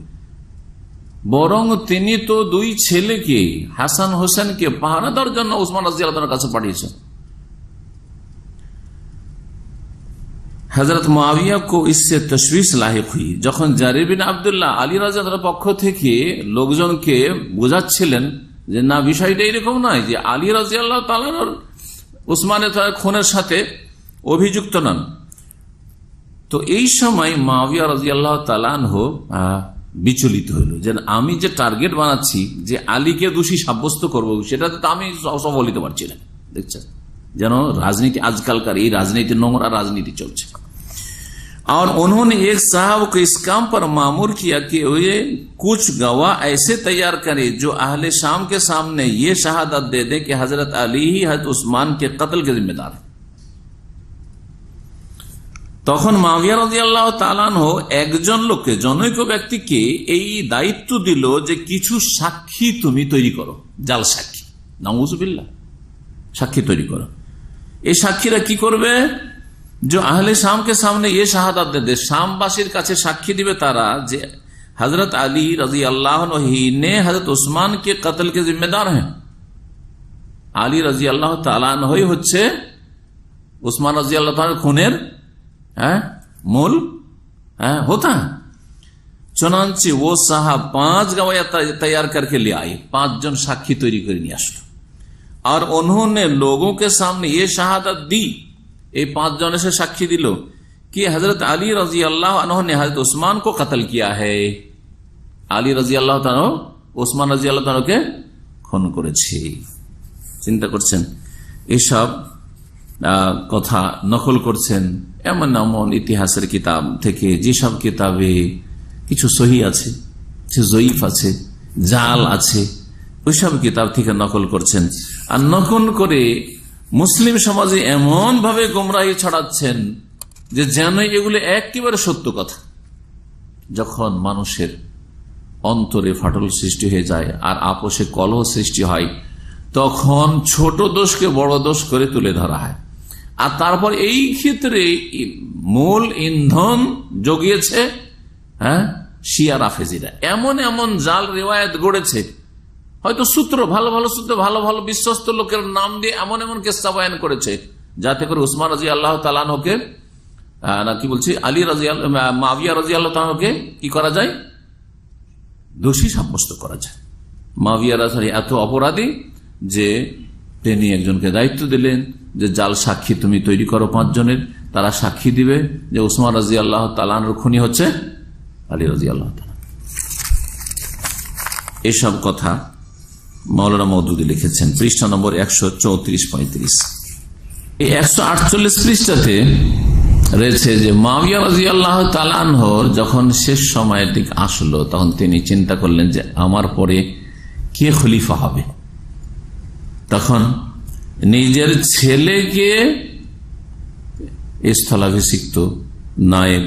বরং তিনি তো দুই ছেলেকে হাসান হোসেনকে পাহারা দেওয়ার জন্য উসমান রাদিয়াল্লাহু তাআলার কাছে পাঠিয়েছেন। हजरत मुआविया को इससे तशवीश लाहिक हुई যখন জারির বিন আব্দুল্লাহ আলী রাদিয়াল্লাহু পক্ষ থেকে লোকজনকে বোঝাচ্ছিলেন যে না, বিষয়টা এরকম নয় যে আলী রাদিয়াল্লাহু তাআলা উসমানের খুনের সাথে অভিযুক্ত নন। তো এই সময় মুআবিয়া রাদিয়াল্লাহু তাআলা আনহু বিচলিত হইল যে আমি যে টার্গেট বানাচ্ছি যে আলীকে দোষী সাব্যস্ত করব, সেটাতে তো আমি সফল হতে পারছি না। দেখছেন যেন রাজনীতি, আজকালকার এই রাজনীতি নোংরা রাজনীতি চলছে। और उन्होंने एक साहब को इस काम पर मामूर किया कि वे कुछ गवाह ऐसे तैयार करे जो अहले शाम के सामने ये शहादत दे दे कि हजरत अली ही हजरत उस्मान के कत्ल के जिम्मेदार है। তখন মুআবিয়া রাদিয়াল্লাহু তাআলা আনহু একজন লোককে, জনৈক ব্যক্তিকে এই দায়িত্ব দিল যে কিছু সাক্ষী তুমি তৈরি করো, জাল সাক্ষী, নাউযুবিল্লাহ, সাক্ষী তৈরি করো। এই সাক্ষীরা কি করবে, जो अहले शाम के सामने ये शहादत दे दे, शामवासीर काछे साक्षी दिबे तारा जे हजरत अली रादियाल्लाहु अन्हु ने हजरत उस्मान के कत्ल के जिम्मेदार हैं। अली रादियाल्लाहु ताआला अन्हु হচ্ছে उस्मान रादियाल्लाहु ताआला खूनेर मूल होता है। चुनांचे वो साहब 5 गवाह तैयार करके ले आए, 5 जन साक्षी तैयारी कर নিয়ে আসলো और उन्होंने लोगों के सामने ये शहादत दी, ये 5 जन से साक्षी दिलो कि हजरत अली रजी अल्लाह अन्हु ने हजरत उस्मान को कत्ल किया है। अली रजी अल्लाह ताआला उस्मान रजी अल्लाह ताआला के খুন করেছে। চিন্তা করছেন, এসব কথা নকল করছেন এমন এমন ইতিহাসের কিতাব থেকে, যেসব কিতাবে কিছু সহি আছে, কিছু জয়ীফ আছে, জাল আছে, ওইসব কিতাব থেকে নকল করছেন। আর নকল করে মুসলিম সমাজে এমন ভাবে গোমরাহি ছড়াচ্ছেন যে যেন এগুলো একেবারে সত্য কথা। যখন মানুষের অন্তরে ফাটল সৃষ্টি হয়ে যায় আর আপোষে কলহ সৃষ্টি হয়, তখন ছোট দোষকে বড় দোষ করে তুলে ধরা হয়। আর তারপর এই ক্ষেত্রে মূল ইন্ধন জগিয়েছে শিয়া রাফেজিরা। এমন এমন জাল রিওয়ায়াত গড়েছে, হয়তো সূত্র ভালো ভালো সূত্র ভালো ভালো বিশ্বস্ত লোকের নাম দিয়ে এমন এমন কিসসা বয়ান করেছে যাতে করে উসমান রাদিয়াল্লাহু তাআলা আনহুকে না কি বলছি আলী রাদিয়াল্লাহু মুআবিয়া রাদিয়াল্লাহু তাআলা আনহুকে কি করা যায়, দোষী সাব্যস্ত করা যায়। মুআবিয়া রাদিয়াল্লাহু এত অপরাধী যে তিনি একজনকে দায়িত্ব দিলেন যে জাল সাক্ষী তুমি তৈরি করো 5 জনের, তারা সাক্ষী দিবে যে উসমান রাদিয়াল্লাহু তাআলা আনহুর খুনি হচ্ছে আলী রাদিয়াল্লাহু তাআলা। এসব কথা মৌলানা মওদুদী লিখেছেন পৃষ্ঠা নম্বর 134-35। এই 148 পৃষ্ঠাতে রয়েছে যে মুআবিয়া রাদিয়াল্লাহু তাআলা আনহুর যখন শেষ সময়ের দিক আসলো, তখন তিনি চিন্তা করলেন যে আমার পরে কে খলিফা হবে। তখন নিজের ছেলেকে স্থলাভিষিক্ত নায়েব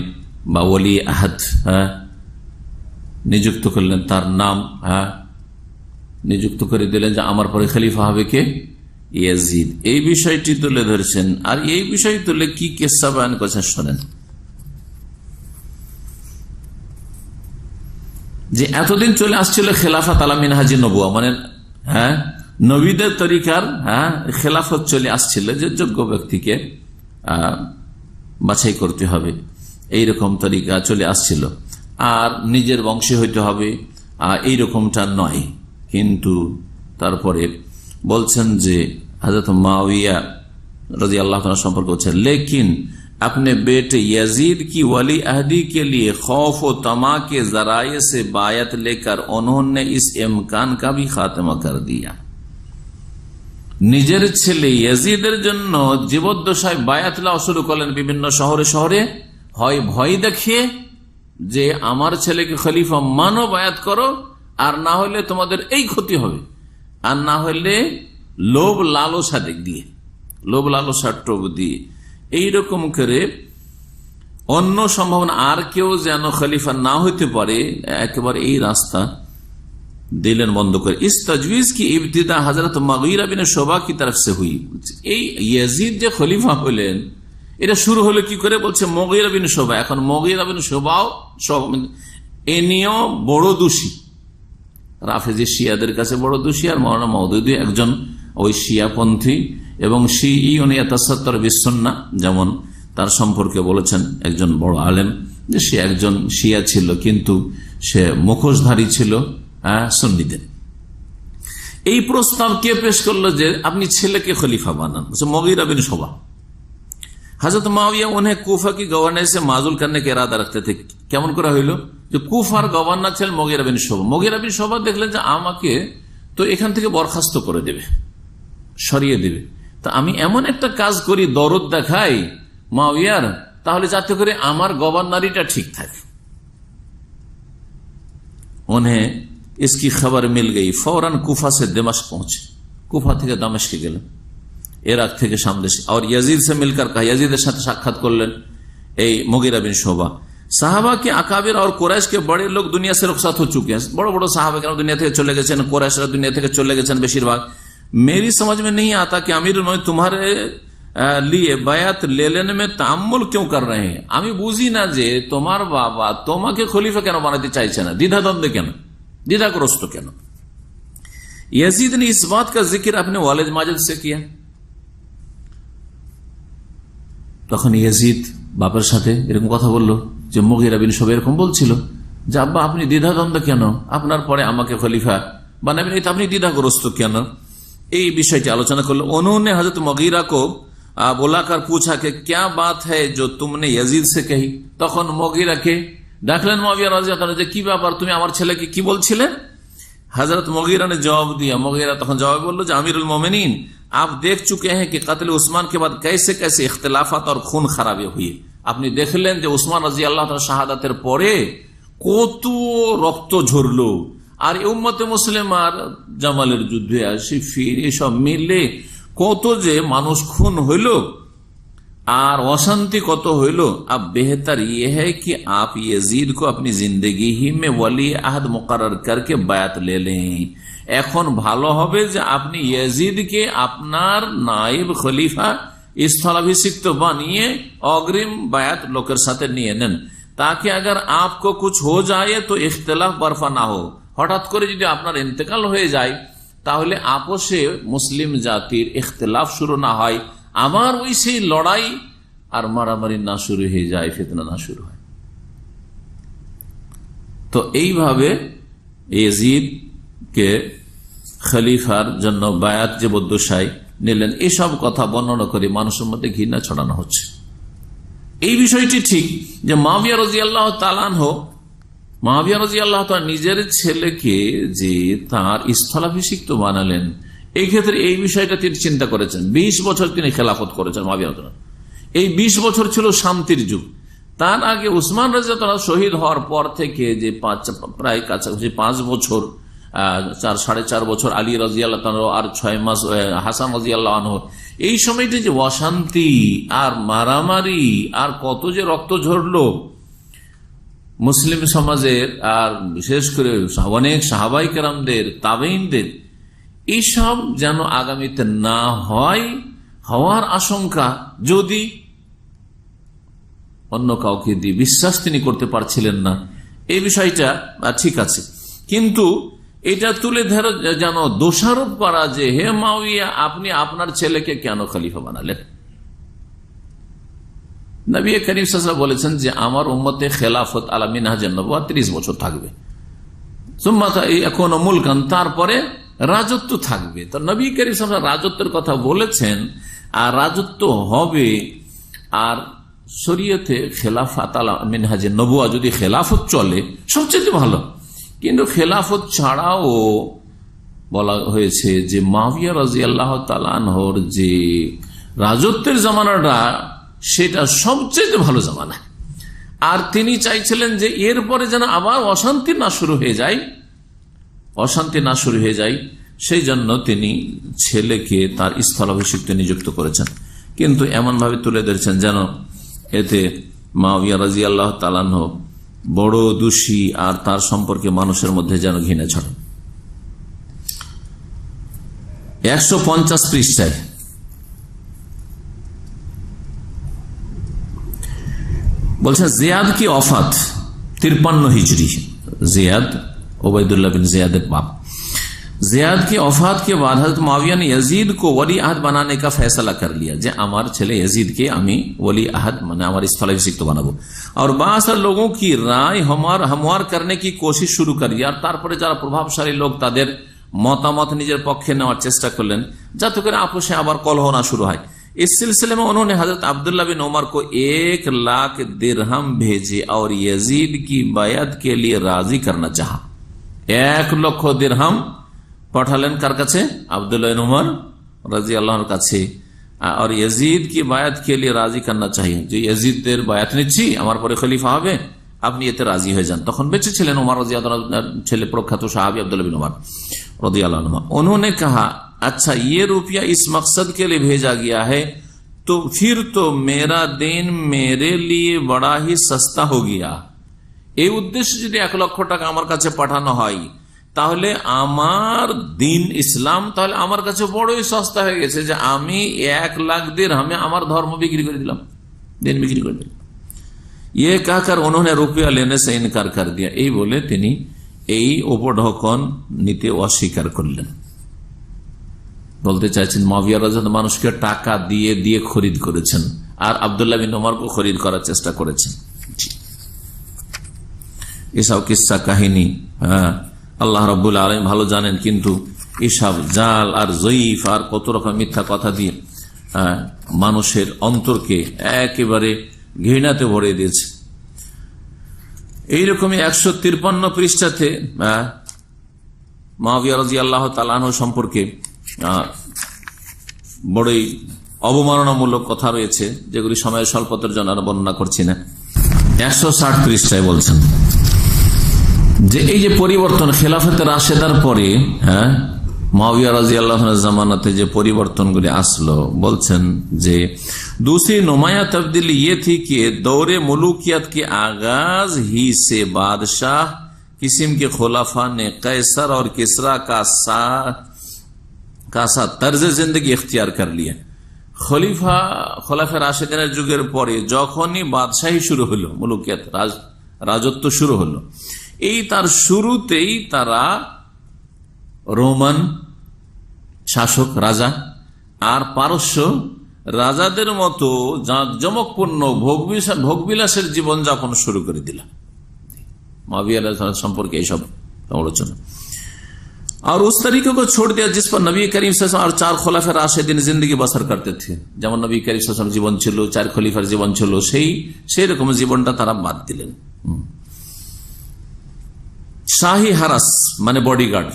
বা ওলি আহাদ নিযুক্ত করলেন, তার নাম নিযুক্ত করে দিলেন যে আমার পরে খলিফা হবে কে, ইয়াজিদ। এই বিষয়টি তুলে ধরেছেন। আর এই বিষয় তুলে কি কিসসা বয়ান করেছেন শোনেন। যে এতদিন চলে আসছিল খেলাফত আলা মিনহাজি নবুয়া, মানে নবীদের তরিকার খেলাফত চলে আসছিল, যে যোগ্য ব্যক্তিকে বাছাই করতে হবে, এইরকম তরিকা চলে আসছিল, আর নিজের বংশী হইতে হবে এইরকমটা নয়। কিন্তু তারপরে বলছেন যে হযরত মুআবিয়া রাদিয়াল্লাহু তাআলা সম্পর্কে বলছেন, लेकिन अपने बेटे यजीद की वली अहदी के लिए खौफ व तमा के जराये से बायत लेकर उन्होंने इस इम्कान का भी खात्मा कर दिया। নিজের ছেলে ইয়াজিদের জন্য জীবদ্দশায় বায়াত নেওয়া শুরু করলেন বিভিন্ন শহরে শহরে, হয় ভয় দেখিয়ে যে আমার ছেলেকে খলিফা মানো, বায়াত করো, আর না হলে তোমাদের এই ক্ষতি হবে, আর না হলে লোভ লালসা দিক দিয়ে, লোভ লালসা টোপ দিয়ে এইরকম করে অন্য সম্ভাবনা আর কেউ যেন খলিফা না হইতে পারে, একেবারে এই রাস্তা দিলেন বন্ধ করে। ইস তজবিজ কি ইবতিদা হযরত মুগীরা বিন শুবা কি তরফ সে হুই। এই ইয়াজিদ যে খলিফা হলেন এটা শুরু হলো কি করে, বলছে মুগীরা বিন শুবা। এখন মুগীরা বিন শুবাও এ নিয়েও বড় দোষী, রাফেজি শিয়াদের কাছে বড় দোষী, আর মাওলানা মওদুদী একজন ওই শিয়াপন্থী এবং শিঈউন ইয়াতাসাত্তার বিসুন্নাহ, যেমন তার সম্পর্কে বলেছেন একজন বড় আলেম যে সে একজন শিয়া ছিল কিন্তু সে মুখোশধারী ছিল সুন্নিদের। এই প্রস্তাব কে পেশ করলো যে আপনি ছেলেকে খলিফা বানান? মুগীরা বিন শুবা। हजरत मुआविया उन्हें कूफा की गवर्नर से माजूल करने का इरादा रखते थे। কেমন করে হইল যে কুফার গভর্নর ছিলেন মুগীরা বিন শুবা। মুগীরা বিন শুবা দেখলেন যে আমাকে তো এখান থেকে বরখাস্ত করে দেবে, সরিয়ে দেবে, তা আমি এমন একটা কাজ করি, দরদ দেখাই মুআবিয়ার, তাহলে যাতে করে আমার গভর্নরিটা ঠিক থাকে। उन्हें इसकी खबर मिल गई, फौरन कुफा से दमिश्क पहुंचे। कुफा থেকে দামেস্কে গেলেন, ইরাক থেকে সামদেশে, और यजीद से मिलकर कहा, यजीদের সাথে সাক্ষাৎ করলেন এই মুগীরা বিন শুবা। সাহাবা के अकाबिर और कुरैश के बड़े लोग दुनिया से रुखसत हो चुके हैं। बड़ो बड़ो साहाबा केराम दुनिया থেকে চলে গেছেন, কুরাইশরা দুনিয়া থেকে চলে গেছেন বেশিরভাগ। मेरी समझ में नहीं आता कि अमीरुल मोमिनीन तुम्हारे लिए बायात ले लेने में तामुल क्यों कर रहे हैं। আমি বুঝি না যে তোমার বাবা তোমাকে খলিফা কেন বানাতে চাইছে না, দ্বিধাদ্বন্দ্বে কেন, দ্বিধাগ্রস্ত কেন। यजीद ने इस बात का जिक्र अपने वालिद माजिद से किया। তখন ইয়াজিদ বাপের সাথে এরকম কথা বলল যে মুগীরা বিন শুবা এরকম বলছিল যে আব্বা আপনি দ্বিধাদ্বন্দ্ব কেন, আপনার পরে আমাকে খলিফা বানাবেন, এটা আপনি দ্বিধাগ্রস্ত কেন, এই বিষয়টি আলোচনা করলো। उन्होंने हजरत मुगीरा को बुलाकर पूछा कि क्या बात है जो तुमने यजीद से कही। তখন মুগীরাকে ডাকলেন মুআবিয়া রাদিয়াল্লাহু তাআলা, যে কি ব্যাপার, তুমি আমার ছেলেকে কি বলছিলে। हजरत मुगीरा ने जवाब दिया, मुगीरा तখন जवाब बोलो যে अमीरुल मोमिनीन आप देख चुके हैं कि कत्ल उस्मान के बाद कैसे कैसे इख्तिलाफात और खून खराबे हुई। আপনি দেখলেন যে উসমান রাদিয়াল্লাহু তাআলা শাহাদাতের পরে কত রক্ত ঝরলো, আর উম্মতে মুসলিমার জামালের যুদ্ধে সিফিন এসব মিলে কত যে মানুষ খুন হইল আর অশান্তি কত হইল। अब बेहतर ये है कि आप यजीद को अपनी जिंदगी ही में वली अहद मुकर्रर करके बायात ले लें। এখন ভালো হবে যে আপনি यजीदকে আপনার নায়েব খলিফা স্থলাভিষিক্ত বানিয়ে অগ্রিম বায়াত লোকের সাথে নিয়ে নেন, তাকে अगर आपको कुछ हो जाए तो इख्तिलाफ बर्फा ना हो। হঠাৎ করে যদি আপনার ইন্তেকাল হয়ে যায় তাহলে আপোষে মুসলিম জাতির ইখতিলাফ শুরু না হয়, আমার ওই সেই লড়াই আর মারামারি না শুরু হয়ে যায়, ফিতনা না শুরু হয়। তো এইভাবে ইয়াজিদকে খলিফার জন্য বায়াত যে বদ্দশাই নিলেন, এসব কথা বর্ণনা করে মানুষের মধ্যে ঘৃণা ছড়ানো হচ্ছে। এই বিষয়টি ঠিক যে মুআবিয়া রাদিয়াল্লাহু তাআলা আনহু, মুআবিয়া রাদিয়াল্লাহু তাআলা নিজের ছেলেকে যে তার স্থলাভিষিক্ত বানালেন, এই ক্ষেত্রে এই বিষয়টা তিনি চিন্তা করেছেন। 20 বছর তিনি খেলাফত করেছেন মুআবিয়া রাদিয়াল্লাহু তাআলা। এই 20 বছর ছিল শান্তির যুগ। তার আগে উসমান রাদিয়াল্লাহু তাআলা শহীদ হওয়ার পর থেকে যে প্রায় কাছাকাছি 5 বছর, 4.5 বছর আলী রাদিয়াল্লাহু তাআলা আর 6 মাস হাসান রাদিয়াল্লাহু আনহু, এই সময়টা যে অশান্তি আর মারামারি আর কত যে রক্ত ঝরলো মুসলিম সমাজের, আর বিশেষ করে অনেক সাহাবাই কেরামদের, তাবেঈনদের, এইসব যেন আগামীতে না হয়, হওয়ার আশঙ্কা যদি অন্য কাউকে দিয়ে বিশ্বাস তিনি করতে পারছিলেন না, এই বিষয়টা ঠিক আছে। কিন্তু এটা তুলে ধরে যেন দোষারোপ করা যে হে মুআবিয়া আপনি আপনার ছেলেকে কেন খলিফা বানালেন। নবী করিম সাল্লাল্লাহু আলাইহি ওয়াসাল্লাম বলেছেন যে আমার উম্মতে খেলাফত আলা মিনহাজুন নবুওয়াত 30 বছর থাকবে, সুম্মা ইয়াকুনু মুলকান, তারপরে রাজত্ব থাকবে। তো নবী করিম সাল্লাল্লাহু আলাইহি ওয়াসাল্লাম রাজত্বের কথা বলেছেন, আর রাজত্ব হবে, আর শরীয়তে খেলাফত আলা মিনহাজুন নবুওয়াত যদি খেলাফত চলে সবচেয়ে ভালো। কিন্তু খেলাফত ছাড়াও বলা হয়েছে যে মুআবিয়া রাদিয়াল্লাহু তাআলা আনহুর যে রাজত্বের জামানাটা সেটা সবচেয়ে ভালো জামানা। আর তিনি চাইছিলেন যে এরপরে যেন আবার অশান্তি না শুরু হয়ে যায়, সেই জন্য তিনি ছেলেকে তার স্থলাভিষিক্ত নিযুক্ত করেছেন। কিন্তু এমন ভাবে তুলে ধরেছেন যেন এতে মুআবিয়া রাদিয়াল্লাহু তাআলা আনহু বড় দোষী, আর তার সম্পর্কে মানুষের মধ্যে যেন ঘৃণা ছড়ে। 150 পৃষ্ঠায় বলছেন জিয়াদ কি ওফাত 53 হিজরি, जियाद उबैदुल्लाह बिन जियाद बाप जियाद की वफात के बाद हजरत मुआविया ने यजीद को वली अहद बनाने का फैसला कर लिया जे আমার ছেলে यजीद के আমি वली अहद মানে আমার স্থলাভিষিক্ত বানাবো। और बास लोगों की राय हमवार करने की कोशिश शुरू कर दिया। और তারপরে যারা প্রভাবশালী লোক তাদের মতামত নিজের পক্ষে নেওয়ার চেষ্টা করলেন যাতে করে আপোষে আবার কলহ না शुरू হয়। इस सिलसिले में उन्होंने हजरत अब्दुल्लाह बिन उमर को 1 लाख दिरहम भेजे और यजीद की बैअत के लिए राजी करना चाहा। 1 লক্ষ दिरहम পাঠালেন কার কাছে? আব্দুল্লাহ বিন উমর রাদিয়াল্লাহু আনহুর কাছে। और यजीद की बैअत के लिए राजी करना चाहिए, যে यजीদের बैअत নিচ্ছি আমার পরে খলিফা হবে, আপনি এতে রাজি হয়ে যান। তখন বেঁচে ছিলেন উমর রাদিয়াল্লাহু আনহুর ছেলে প্রখ্যাত সাহাবী আব্দুল্লাহ বিন उमर রাদিয়াল্লাহু আনহু। उन्होंने कहा अच्छा ये रुपया इस मकसद के लिए भेजा गया है तो फिर तो मेरा दिन मेरे लिए बड़ा ही सस्ता हो गया। এই উদ্দেশ্যে যদি 1 লক্ষ টাকা আমার কাছে পাঠানো হয় তাহলে আমার দিন ইসলাম তাহলে আমার কাছে বড়ই সস্তা হয়ে গেছে যে আমি 1 লাখ দিরহামে আমার ধর্ম বিক্রি করে দিলাম, দিন বিক্রি করে দিলাম। ये कहकर उन्होंने रुपया लेने से इनकार कर दिया। এই বলে তিনি এই উপঢৌকন নিতে অস্বীকার করলেন। বলতে চাইছেন মুআবিয়া রাদিয়াল্লাহু মানুষকে টাকা দিয়ে দিয়ে খরিদ করেছেন আর আব্দুল্লাহ বিন উমরকে খরিদ করার চেষ্টা করেছেন। এসব কিসসা কাহিনী আল্লাহ রাব্বুল আলামিন ভালো জানেন, কিন্তু এসব জাল আর জয়ীফ আর কত রকম মিথ্যা কথা দিয়ে মানুষের অন্তরকে একেবারে ঘৃণাতে ভরে দিয়েছে। এইরকমই 153 পৃষ্ঠাতে মুআবিয়া রাদিয়াল্লাহু তাআলা আনহু সম্পর্কে বড়ই অবমাননামূলক কথা রয়েছে যেগুলি সময়ের স্বল্পতার জন্য বর্ণনা করছি না। 160 পৃষ্ঠায় বলছেন যে এই যে পরিবর্তন খেলাফতে রাশেদার পরে মুআবিয়া রাদিয়াল্লাহু আনহুর জামানাতে যে পরিবর্তনগুলি আসলো, বলছেন যে दूसरी नुमाया तब्दीली ये थी कि दौरे मुलूकियत के आगाज ही से बादशाह किस्म के खुलाफा ने कैसर और किसरा का सा तर्ज जिंदगी इख्तियार कर लिया। খলিফা রাশেদিনের যুগের পরে যখনই বাদশাহী শুরু হলো, মুলুকিয়াত রাজত্ব শুরু হলো, এই তার শুরুতেই তারা রোমান শাসক রাজা আর পারস্য রাজাদের মতো জাঁকজমকপূর্ণ ভোগবিলাসের জীবনযাপন শুরু করে দিল। মুআবিয়া সম্পর্কে এইসব আলোচনা। और उस तरीके को छोड़ दिया जिस पर नबी करीम सल्लल्लाहु अलैहि वसल्लम और 4 खुलाफा राशिदिन जिंदगी बसर करते थे। যেমন নবী করিম সাল্লাল্লাহু আলাইহি ওয়াসাল্লাম জীবন ছিল, 4 খলিফার জীবন ছিল, সেই রকম জীবনটা তারা বাদ দিলেন। शाही हरस माने बॉडीगार्ड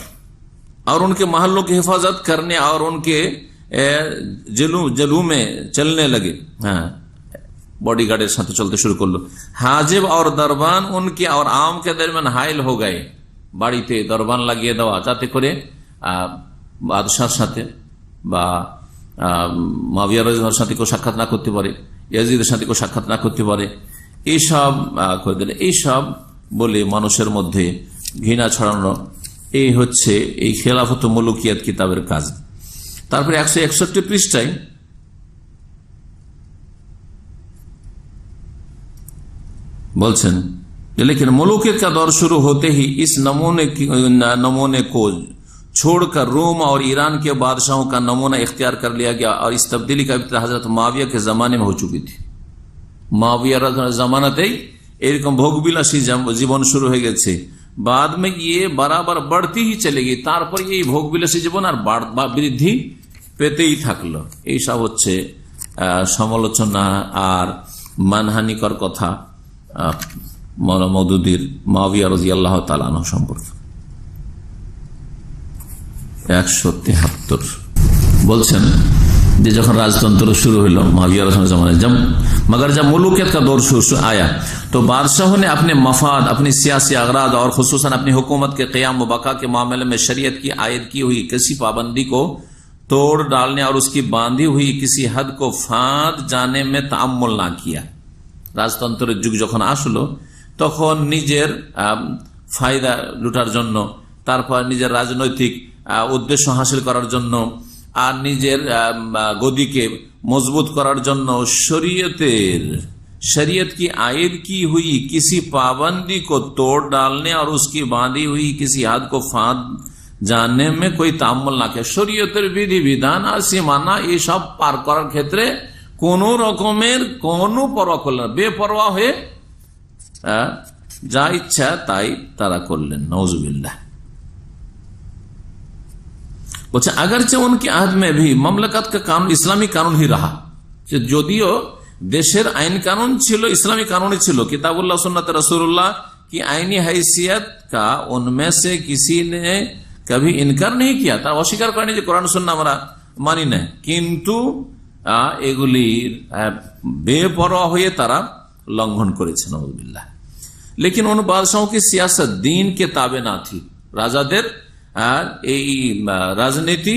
और उनके महलों की हिफाजत करने और उनके जेलों में चलने लगे। बॉडीगार्डের সাথে চলতে শুরু করলো। हाजिब और दरबान उनके और आम के दरमियान हाइल हो गए। বাড়িতে দরবান লাগিয়ে দেওয়া যাতে করে বাদশার সাথে বা মুআবিয়া রাদিয়াল্লাহু সাথে কেউ সাক্ষাৎ না করতে পারে, ইয়াজিদের সাথে কেউ সাক্ষাৎ না করতে পারে, এইসব করে দিলে। এইসব বলে মানুষের মধ্যে ঘৃণা ছড়ানো, এই হচ্ছে এই খেলাফত মুলুকিয়াত কিতাবের কাজ। তারপরে 161 পৃষ্ঠায় বলছেন लेकिन मुलूकियत का दौर शुरू होते ही इस नमूने को छोड़कर रोम और ईरान के बादशाहों का नमूना इख्तियार कर लिया गया और इस तब्दीली का इब्तिदा हजरत मुआविया के जमाने में हो चुकी थी। मुआविया जमानाতেই এরকম ভোগবিলাসী জীবন শুরু হয়ে গেছে। बाद में ये बराबर बढ़ती ही चलेगी, তারপর এই ভোগবিলাসী জীবন আর বৃদ্ধি পেতেই থাকলো। এই সব হচ্ছে সমালোচনা আর মানহানিকর কথা মওলানা মওদুদীর মুআবিয়া রাদিয়াল্লাহু তাআলা আনহু সম্পর্কে। 173 বলছেন যে যখন রাজতন্ত্র শুরু হলো মুআবিয়া রাদিয়াল্লাহু আনহু জামানায়, मगर जब मुलूकियत का दौर शुरू आया तो बादशाहों ने अपने मफाद, अपनी सियासी अगराद और खुसूसन अपनी हुकूमत के क़याम व बका के मामले में शरीयत की आयद की हुई किसी पाबंदी को तोड़ डालने और उसकी बांधी हुई किसी हद को फांद जाने में ताअम्मुल ना किया। রাজতন্ত্রের যুগ যখন আসলো তখন নিজের ফায়দা লুটার জন্য, তারপর নিজের রাজনৈতিক উদ্দেশ্য হাসিল করার জন্য আর নিজের গদিকে মজবুত করার জন্য शरीयत की आयद की हुई किसी पाबंदी को तोड़ डालने और उसकी बांधी हुई किसी हद को फांद जानने में कोई तामुल ना किया। शरीयतेর বিধি বিধান আর সীমানা এসব পার করার ক্ষেত্রে কোন রকমের কোন পরোয়া করলেন না, বেপরোয়া হয়ে যা ইচ্ছা তাই তারা করলেন। नौजुबिल्लाह। বলছে अगरचे उनके अहद में भी ममलकत का कानून इस्लामी कानून ही रहा, যদিও देशेर आईन कानून छिलो इस्लामी कानून ही छिलो, किताबुल्लाह सुन्नत रसूलुल्लाह की आईनी हैसियत का उनमें से किसी ने कभी इनकार नहीं किया। तारा अस्वीकार करेনি যে কোরআন সুন্নাহ আমরা মানি না, কিন্তু এগুলি বেপরোয়া হয়ে তারা লঙ্ঘন করেছে। नौजुबिल्लाह। लेकिन उन बादशाहों की सियासत दीन के ताबे ना थी। রাজাদের এই রাজনীতি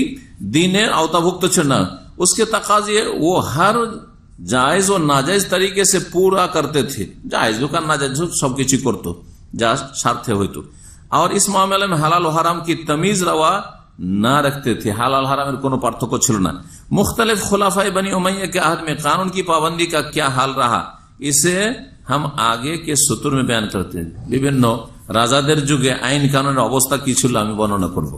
दीনের আওতাভুক্ত ছিল না। उसके तकाजे वो हर जायज और नाजायज तरीके से पूरा करते थे। जायज का नाजायज सब किसी करतो जा स्वार्थे হইতো। और इस मामले में हलाल और हराम की तमीज रवा ना रखते थे। हलाल हराम কোনো পার্থক্য ছিল না। मुख्तलिफ खुलाफाए बनी उमैया के अहद में कानून की पाबंदी का क्या हाल रहा, इसे हम आगे के सूत्र में बयान करते हैं। বিভিন্ন রাজাদের যুগে আইন কানুনের অবস্থা কি ছিল আমি বর্ণনা করব।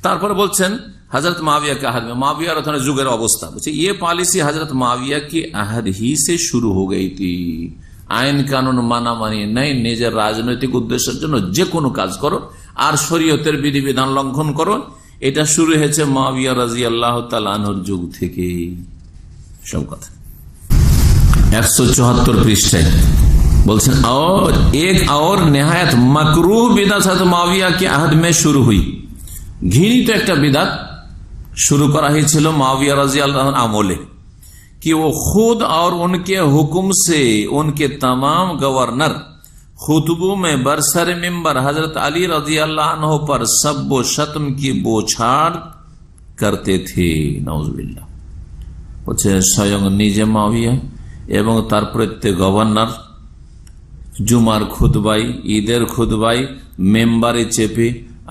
তারপর বলছেন हजरत माविया के अहद में, माविया जुगेर अवस्था, ये पॉलिसी हजरत माविया की अहद ही से शुरू हो गई थी। आईन कानून माना मानी नहीं, निजेर राजनैतिक उद्देश्येर जन्य जे कोनो काज करो और शरीयतेर विधि विधान लंघन करो, এটা শুরু হয়েছে মাविया রাদিয়াল্লাহু তাআলা আনহুর যুগ থেকে। সব কথা 174 পৃষ্ঠায় বলছেন और एक और निहायत मकरूह बिदअत हजरत माविया के अहद में शुरू हुई। घृणित एक बिदअत शुरू करा ही छिलो माविया रादियाल्लाहु আমলে कि वो खुद और उनके हुक्म से उनके तमाम गवर्नर खुतबों में बरसर मिंबर हजरत अली रज़ियल्लाहु अन्हु पर सब व शत्म की बोछाड़ करते थे। नौजुबिल्लाह। বলছে স্বয়ং নিজে মাविया এবং তার প্রত্যেক গভর্নর জুমার খুতবায়, ঈদের খুতবায় মেম্বারে চেপে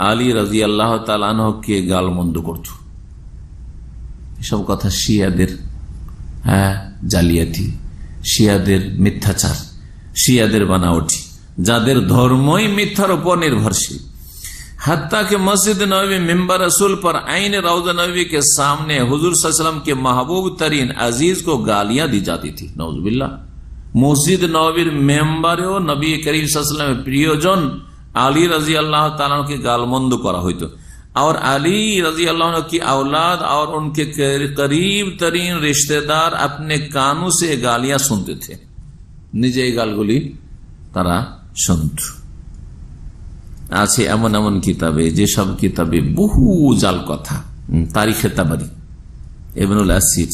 আলী রাদিয়াল্লাহু তাআলা আনহুকে গালমন্দ করত। এসব কথা শিয়াদের জালিয়াতি, শিয়াদের মিথ্যাচার, শিয়াদের বানাওটি, যাদের ধর্মই মিথ্যার উপর নির্ভরশীল। हत्ता के मस्जिद नबवी मिंबर रसूल पर आईन रौज़ा नबवी के सामने हुजूर सल्लल्लाहु अलैहि वसल्लम के महबूब तरीन अजीज को गालियां दी जाती थी। नौजुबिल्लाह। मस्जिद नबवीर मेम्बारेও नबी करीम सल्लल्लाहु अलैहि वसल्लम प्रियजन आली রাদিয়াল্লাহু তাআলা के गालमंद करा হইতো। और अली রাদিয়াল্লাহু अन्हु की औलाद और उनके करीब तरीन रिश्तेदार अपने कानों से गालियां सुनते थे। निजे गालगुली तारा শুনত। আছে এমন এমন কিতাবে, যেসব কিতাবে বহু জাল কথা, তারিখে তাবারি, ইবনুল আসির,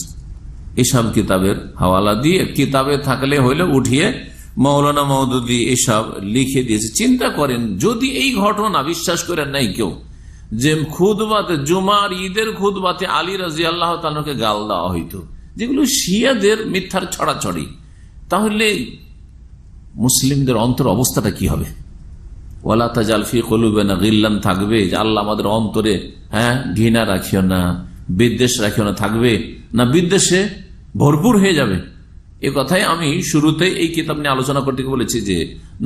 এসব কিতাবের হাওয়ালা দিয়ে কিতাবে থাকলে হইলে উঠিয়ে মৌলানা মওদুদি এসব লিখে দিয়েছে। চিন্তা করেন যদি এই ঘটনা বিশ্বাস করেন নাই কেউ যে খুতবাতে, জুমার ঈদের খুতবাতে আলী রাদিয়াল্লাহু তাআলা কে গাল দেওয়া হইতো, যেগুলো শিয়াদের মিথ্যার ছড়াছড়ি, তাহলে মুসলিমদের অন্তর অবস্থাটা কি হবে? ওয়ালা তাজাল ফি কুলুবিনা গিল্লান থাকবে যে আল্লাহ আমাদের অন্তরে ঘৃণা রাখিও না, বিদ্বেষ রাখিও না, থাকবে না বিদ্বেষে ভরপুর হয়ে যাবে। এ কথাই আমি শুরুতে এই কিতাব নিয়ে আলোচনা করতে বলেছি যে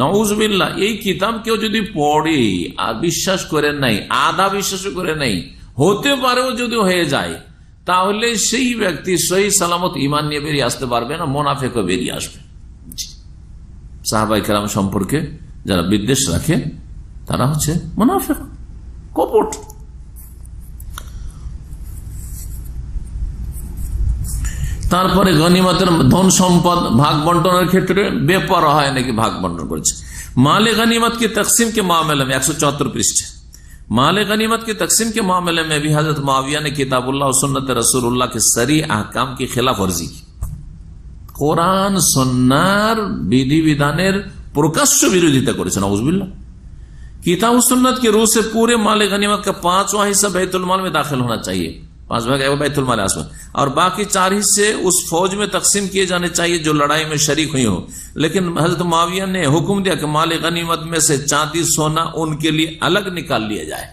নাউজুবিল্লাহ, এই কিতাব কেউ যদি পড়ে আর বিশ্বাস করে নাই, আধা বিশ্বাস করে নাই, হতে পারেও যদি হয়ে যায়, তাহলে সেই ব্যক্তি সহি সালামত ঈমান নিয়ে বেরিয়ে আসতে পারবে না, মুনাফিকও বেরিয়ে আসবে। সাহাবায়ে কেরাম সম্পর্কে যারা বিদ্বেষ রাখে তারা হচ্ছে মুনাফিক, কপট। তারপরে গনিমতের ধন সম্পদ ভাগ বন্টনের ক্ষেত্রে বেপরোয়া হয় নাকি ভাগ বন্টন করেছে। माल गनीमत की तकसीम के मामले में 174 पृष्ठ, माल गनीमत की तकसीम के मामले में भी हजरत माविया ने किताबुल्लाह और सुन्नत रसूलुल्लाह के सरी अहकाम की खिलाफ वर्जी की। কোরআন সুন্নাহর বিধি বিধানের प्रकाश्य विरोधिता करेছেন नाउजुबिल्लाह। किताब सुन्नत के रूह से पूरे माल गनीमत का 5वां हिस्सा बैतुल माल में दाखिल होना चाहिए, 5 भाग बैतुल माल आसमान, और बाकी 4 हिस्से उस फौज में तकसीम किए जाने चाहिए जो लड़ाई में शरीक हुई हो। लेकिन हजरत मुआविया ने हुक्म दिया कि माल गनीमत में से चांदी सोना उनके लिए अलग निकाल लिया जाए,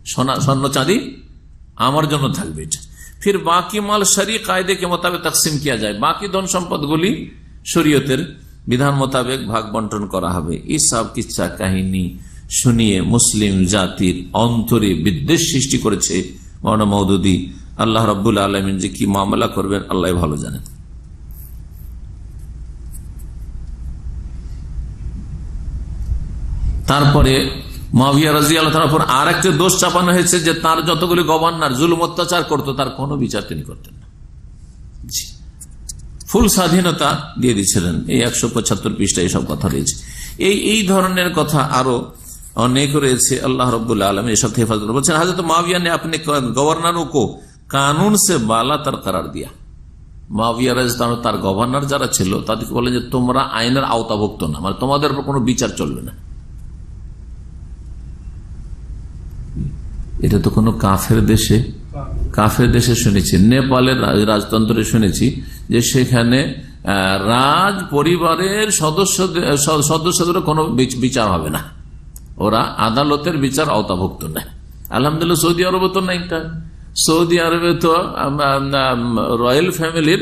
सोना स्वर्ण चांदी আমার জন্য থাকবে এটা, फिर बाकी माल शरी कायदे के मुताबिक तकसीम किया जाए, बाकी धन सम्पदगुली शरीयतेर विधान मोताবেক भाग बंटन करा হবে। এই সব কিচ্ছা কাহিনী শুনিয়ে মুসলিম জাতির অন্তরে বিদ্বেষ সৃষ্টি করেছে মাওলানা মওদুদী। আল্লাহ রাব্বুল আলামিন যে কি মামলা করবেন আল্লাহ ভালো জানেন। তারপরে মুআবিয়া রাদিয়াল্লাহু তাআলার উপর আরেকটা দোষ চাপানো হয়েছে যে তার যতগুলি গভর্নর জুলুম অত্যাচার করত তার কোনো বিচার তিনি করতেন না। জি, ফুল স্বাধীনতা দিয়ে দিয়েছিলেন। এই 175 পৃষ্ঠায় এইসব কথা রয়েছে। এই ধরনের কথা আরো অনেক রয়েছে। আল্লাহ রাব্বুল আলামিন এসব হেফাজত বলছেন হযরত মুআবিয়া ने अपने गवर्नरों को कानून से बालातर करार दिया। মুআবিয়া রাদিয়াল্লাহু তার গভর্নর যারা ছিল তাদেরকে বলে যে তোমরা আইনের আওতাভুক্ত না, মানে তোমাদের উপর কোনো বিচার চলবে না। এটা তো কোনো কাফের দেশে শুনেছি, নেপালের রাজতন্ত্রে শুনেছি যে সেখানে রাজ পরিবারের সদস্যদের কোনো বিচার হবে না, ওরা আদালতের বিচার আওতাভুক্ত না। আলহামদুলিল্লাহ সৌদি আরবে তো নাই, সৌদি আরবে তো রয়্যাল ফ্যামিলির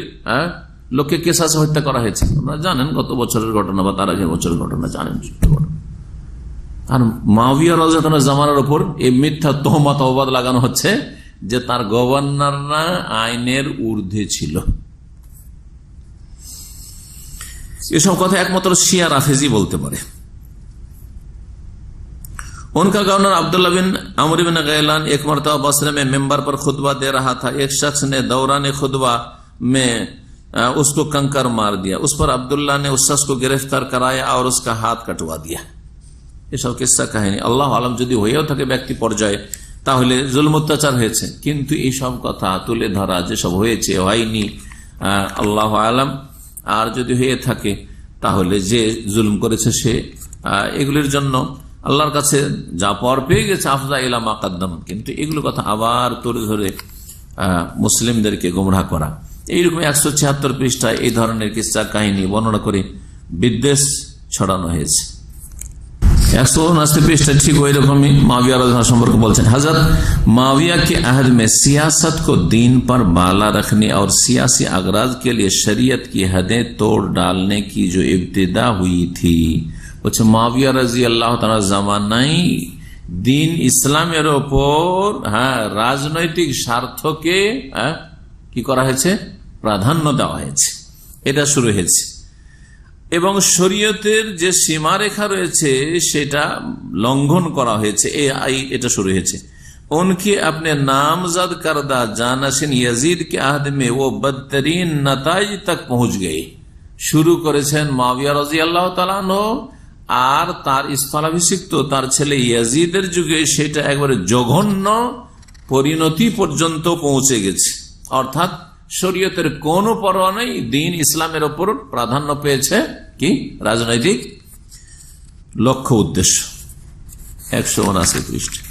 লোককে কেসাসে হত্যা করা হয়েছে, আপনারা জানেন গত বছরের ঘটনা বা তার আগের বছরের ঘটনা জানেন। আর মুআবিয়া রাদিয়াল্লাহু আনহু জামানার উপর এই মিথ্যা তোহমত অপবাদ লাগানো হচ্ছে যে তার গভর্নররা আইনের ঊর্ধ্বে ছিল। এসব কথা একমাত্র শিয়া রাফেজি বলতে পারে। उनका गवर्नर अब्दुल्ला बिन अमर बिन गैलान एक मरतबा बसरे में मेंबर पर खुतबा दे रहा था। एक शख्स ने दौरान खुतबा में उसको कंकर मार दिया। उस पर अब्दुल्ला ने उस शख्स को गिरफ्तार कराया और उसका हाथ कटवा दिया। এসব কিসসা কাহিনী আল্লাহ আলম যদি হয়েও থাকে ব্যক্তি পর্যায়ে তাহলে জুলুম অত্যাচার হয়েছে, কিন্তু এইসব কথা তুলে ধরা যেসব হয়েছে হয়নি আল্লাহ আলম, আর যদি হয়ে থাকে তাহলে যে জুলুম করেছে সে এগুলির জন্য আল্লাহর কাছে যা পর পেয়ে গেছে আফজা ইলা মা কাদ্দাম, কিন্তু এগুলো কথা আবার তুলে ধরে মুসলিমদেরকে গোমরাহ করা। এইরকম 176 পৃষ্ঠায় এই ধরনের কিসসা কাহিনী বর্ণনা করে বিদ্বেষ ছড়ানো হয়েছে। 179 पृष्ठ ठीक वही रकम मुआविया संपर्क बोलते हैं हजरत मुआविया के अहद में सियासत को दीन पर बाला रखने और सियासी अगराज के लिए शरीयत की हदें तोड़ डालने की जो इब्तिदा हुई थी, বলছে মুআবিয়া রাদিয়াল্লাহু তাআলা জামানায় দিন ইসলামের উপর রাজনৈতিক স্বার্থকে কি করা হয়েছে, প্রাধান্য দেওয়া হয়েছে, এটা শুরু হয়েছে। এবং শরীয়তের যে সীমারেখা রয়েছে সেটা লঙ্ঘন করা হয়েছে, এটা শুরু হয়েছে। उनके अपने नामजद करदा जानशीन यजीद के आहद में वो बदतरीन नताइज तक पहुंच गए। শুরু করেছেন মুআবিয়া রাদিয়াল্লাহু তাআলা আনহু, আর তার স্থলাভিষিক্ত তার ছেলে ইয়াজিদের যুগে সেটা একবারে জঘন্য পরিণতি পর্যন্ত পৌঁছে গেছে। অর্থাৎ শরীয়তের কোন পরোয়া নেই, দিন ইসলামের উপর প্রাধান্য পেয়েছে কি রাজনৈতিক লক্ষ্য উদ্দেশ্য। 179 পৃষ্ঠা।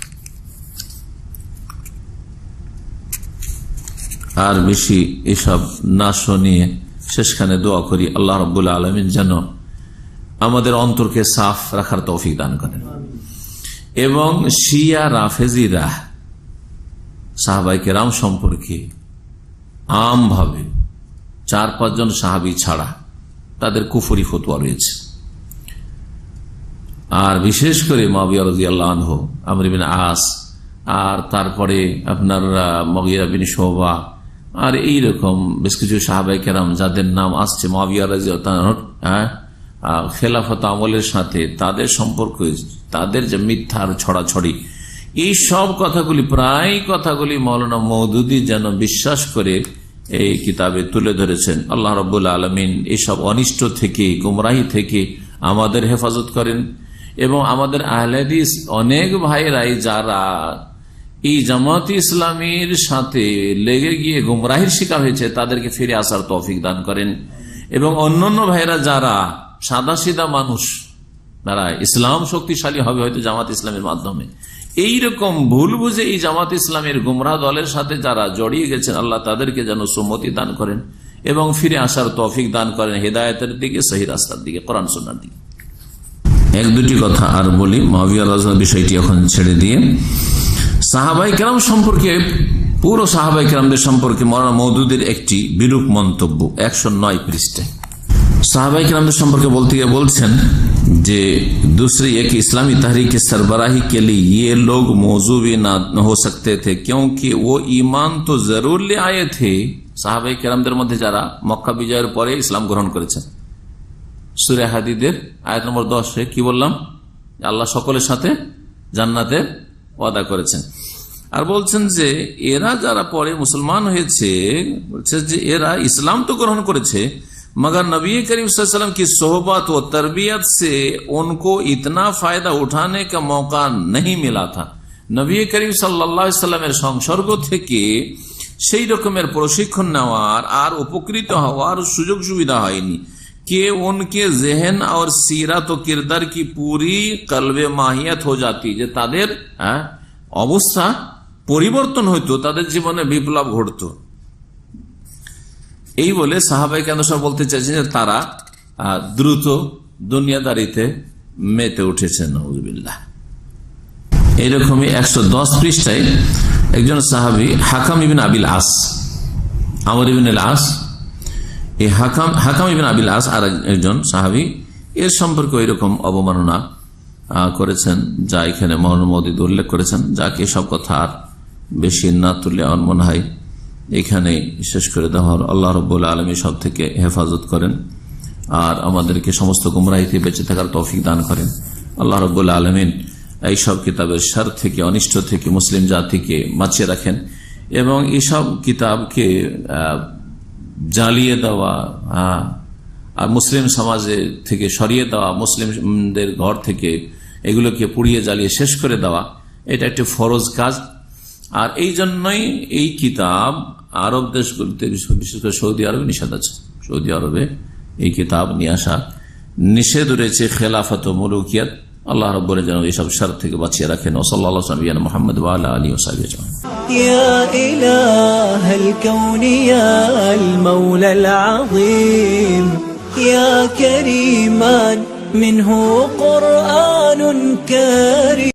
আর বেশি এসব না শুনিয়ে শেষখানে দোয়া করি আল্লাহ রাব্বুল আলামিন যেন আমাদের অন্তরকে সাফ রাখার তৌফিক দান করেন। এবং শিয়া রাফেজিরা সাহাবায়ে কেরাম সম্পর্কে আমভাবে 4-5 জন সাহাবী ছাড়া তাদের কুফরি ফতোয়া রয়েছে। আর বিশেষ করে মুআবিয়া রাদিয়াল্লাহু আনহু, আমর ইবনে আস, আর তারপরে আপনার মুগীরা বিন শুবা, আর এইরকম বেশ কিছু সাহাবায়ে কেরাম যাদের নাম আসছে মুআবিয়া রাদিয়াল্লাহু আনহুর খেলাফত আমলের সাথে তাদের সম্পর্ক, তাদের যে মিথ্যার ছড়াছড়ি, এই সব কথাগুলি প্রায় কথাগুলি মাওলানা মওদুদী যেন বিশ্বাস করে এই কিতাবে তুলে ধরেছেন। আল্লাহ রাব্বুল আলামিন এইসব অনিষ্ট থেকে, গুমরাহি থেকে আমাদের হেফাজত করেন। এবং আমাদের আহলে হাদিস অনেক ভাইরাই যারা এই জামাত ইসলামীর সাথে লেগে গিয়ে গুমরাহির শিকার হয়েছে তাদেরকে ফিরে আসার তৌফিক দান করেন। এবং অন্যান্য ভাইরা যারা সাদা সিধা মানুষ, দাঁড়ায়, ইসলাম শক্তিশালী হবে হয়তো জামাত ইসলামের মাধ্যমে। এইরকম ভুল বুঝে এই জামাত ইসলামের গুমরাহ দলের সাথে যারা জড়িয়ে গেছেন, আল্লাহ তাদেরকে যেন সুন্নতি দান করেন এবং ফিরে আসার তৌফিক দান করেন হেদায়েতের দিকে, সহিহ রাস্তার দিকে, কোরআন সুন্নাহর দিকে। এক দুটি কথা আর বলি মুআবিয়া রাদিয়াল্লাহু বিষয়টি এখন ছেড়ে দিয়ে সাহাবায়ে কেরাম সম্পর্কে, পুরো সাহাবায়ে কেরামদের সম্পর্কে মাওলানা মওদুদের একটি বিরূপ মন্তব্য 109 পৃষ্ঠায়। সাহাবায়ে কেরামদের সম্পর্কে বলতে গিয়ে বলছেন যে दूसरी एक इस्लामी तहरीक की सरबराही के लिए ये लोग मौजू भी ना हो सकते थे क्योंकि वो ईमान तो जरूर ले आए थे। সাহাবায়ে কেরামদের মধ্যে যারা মক্কা বিজয়ের পরে ইসলাম গ্রহণ করেছেন, সূরা হাদীদের আয়াত নম্বর 10 কি বললাম, আল্লাহ সকলের সাথে জান্নাতের ওয়াদা করেছেন। আর বলছেন যে এরা যারা পরে মুসলমান হয়েছে, বলছে যে এরা ইসলাম তো গ্রহণ করেছে, मगर नबी करीम सल्लल्लाहु अलैहि वसल्लम की सोहबत व तरबियत से उनको इतना फायदा उठाने का मौका नहीं मिला था। नबी करीम सल्लल्लाहु अलैहि वसल्लमेর সংসর্গ থেকে সেই রকমের প্রশিক্ষণ নেওয়ার আর উপকৃত হওয়ার সুযোগ সুবিধা হয়নি कि उनके जहन और सीरत व किरदार की पूरी कल्बे माहियत हो जाती, যে তাদের অবস্থা পরিবর্তন হইতো, তাদের জীবনে বিপ্লব ঘটতো। এই বলে সাহাবায়ে কেরাম সব বলতে চাইছেন যে তারা দ্রুত দুনিয়াদারিতে মেতে উঠেছেন। নাউযুবিল্লাহ। এইরকমই 110 পৃষ্ঠায় একজন সাহাবী হাকাম ইবনে আবিল আস, আমর ইবনে আল আস, এই হাকাম ইবনে আবিল আস আর একজন সাহাবী, এর সম্পর্কে এরকম অবমাননা করেছেন যা এখানে মাওলানা মওদুদ উল্লেখ করেছেন, যাকে সব কথা আর বেশি না তুলে আমার মনে হয় এখানে শেষ করে দেওয়া। আল্লাহ রাব্বুল আলামিন সব থেকে হেফাজত করেন আর আমাদেরকে সমস্ত গুমরাহিতে বেঁচে থাকার তৌফিক দান করেন। আল্লাহ রাব্বুল আলামিন এই সব কিতাবের শার থেকে, অনিষ্ট থেকে মুসলিম জাতিকে বাঁচিয়ে রাখেন এবং এইসব কিতাবকে জ্বালিয়ে দেওয়া আর মুসলিম সমাজে থেকে সরিয়ে দেওয়া, মুসলিমদের ঘর থেকে এগুলোকে পুড়িয়ে জ্বালিয়ে শেষ করে দেওয়া, এটা একটি ফরজ কাজ। আর এই জন্যই এই কিতাব আরব দেশগুলিতে, বিশেষ করে সৌদি আরবে নিষেধ আছে। সৌদি আরবে এই কিতাব নিয়ে আসা নিষেধ রয়েছে, খেলাফত ও মুলুকিয়াত। আল্লাহ রাব্বুল যেন এইসব শার থেকে বাঁচিয়ে রাখেন। সাল্লাল্লাহু আলাইহি ওয়া মুহাম্মদ ওয়া আলা আলিহি ওয়া সাহবিহি আজমাইন। ইয়া ইলাহাল কাউনি ইয়া আল মাওলাল আযীম ইয়া কারীমান মিনহু কুরআনুন কারীম।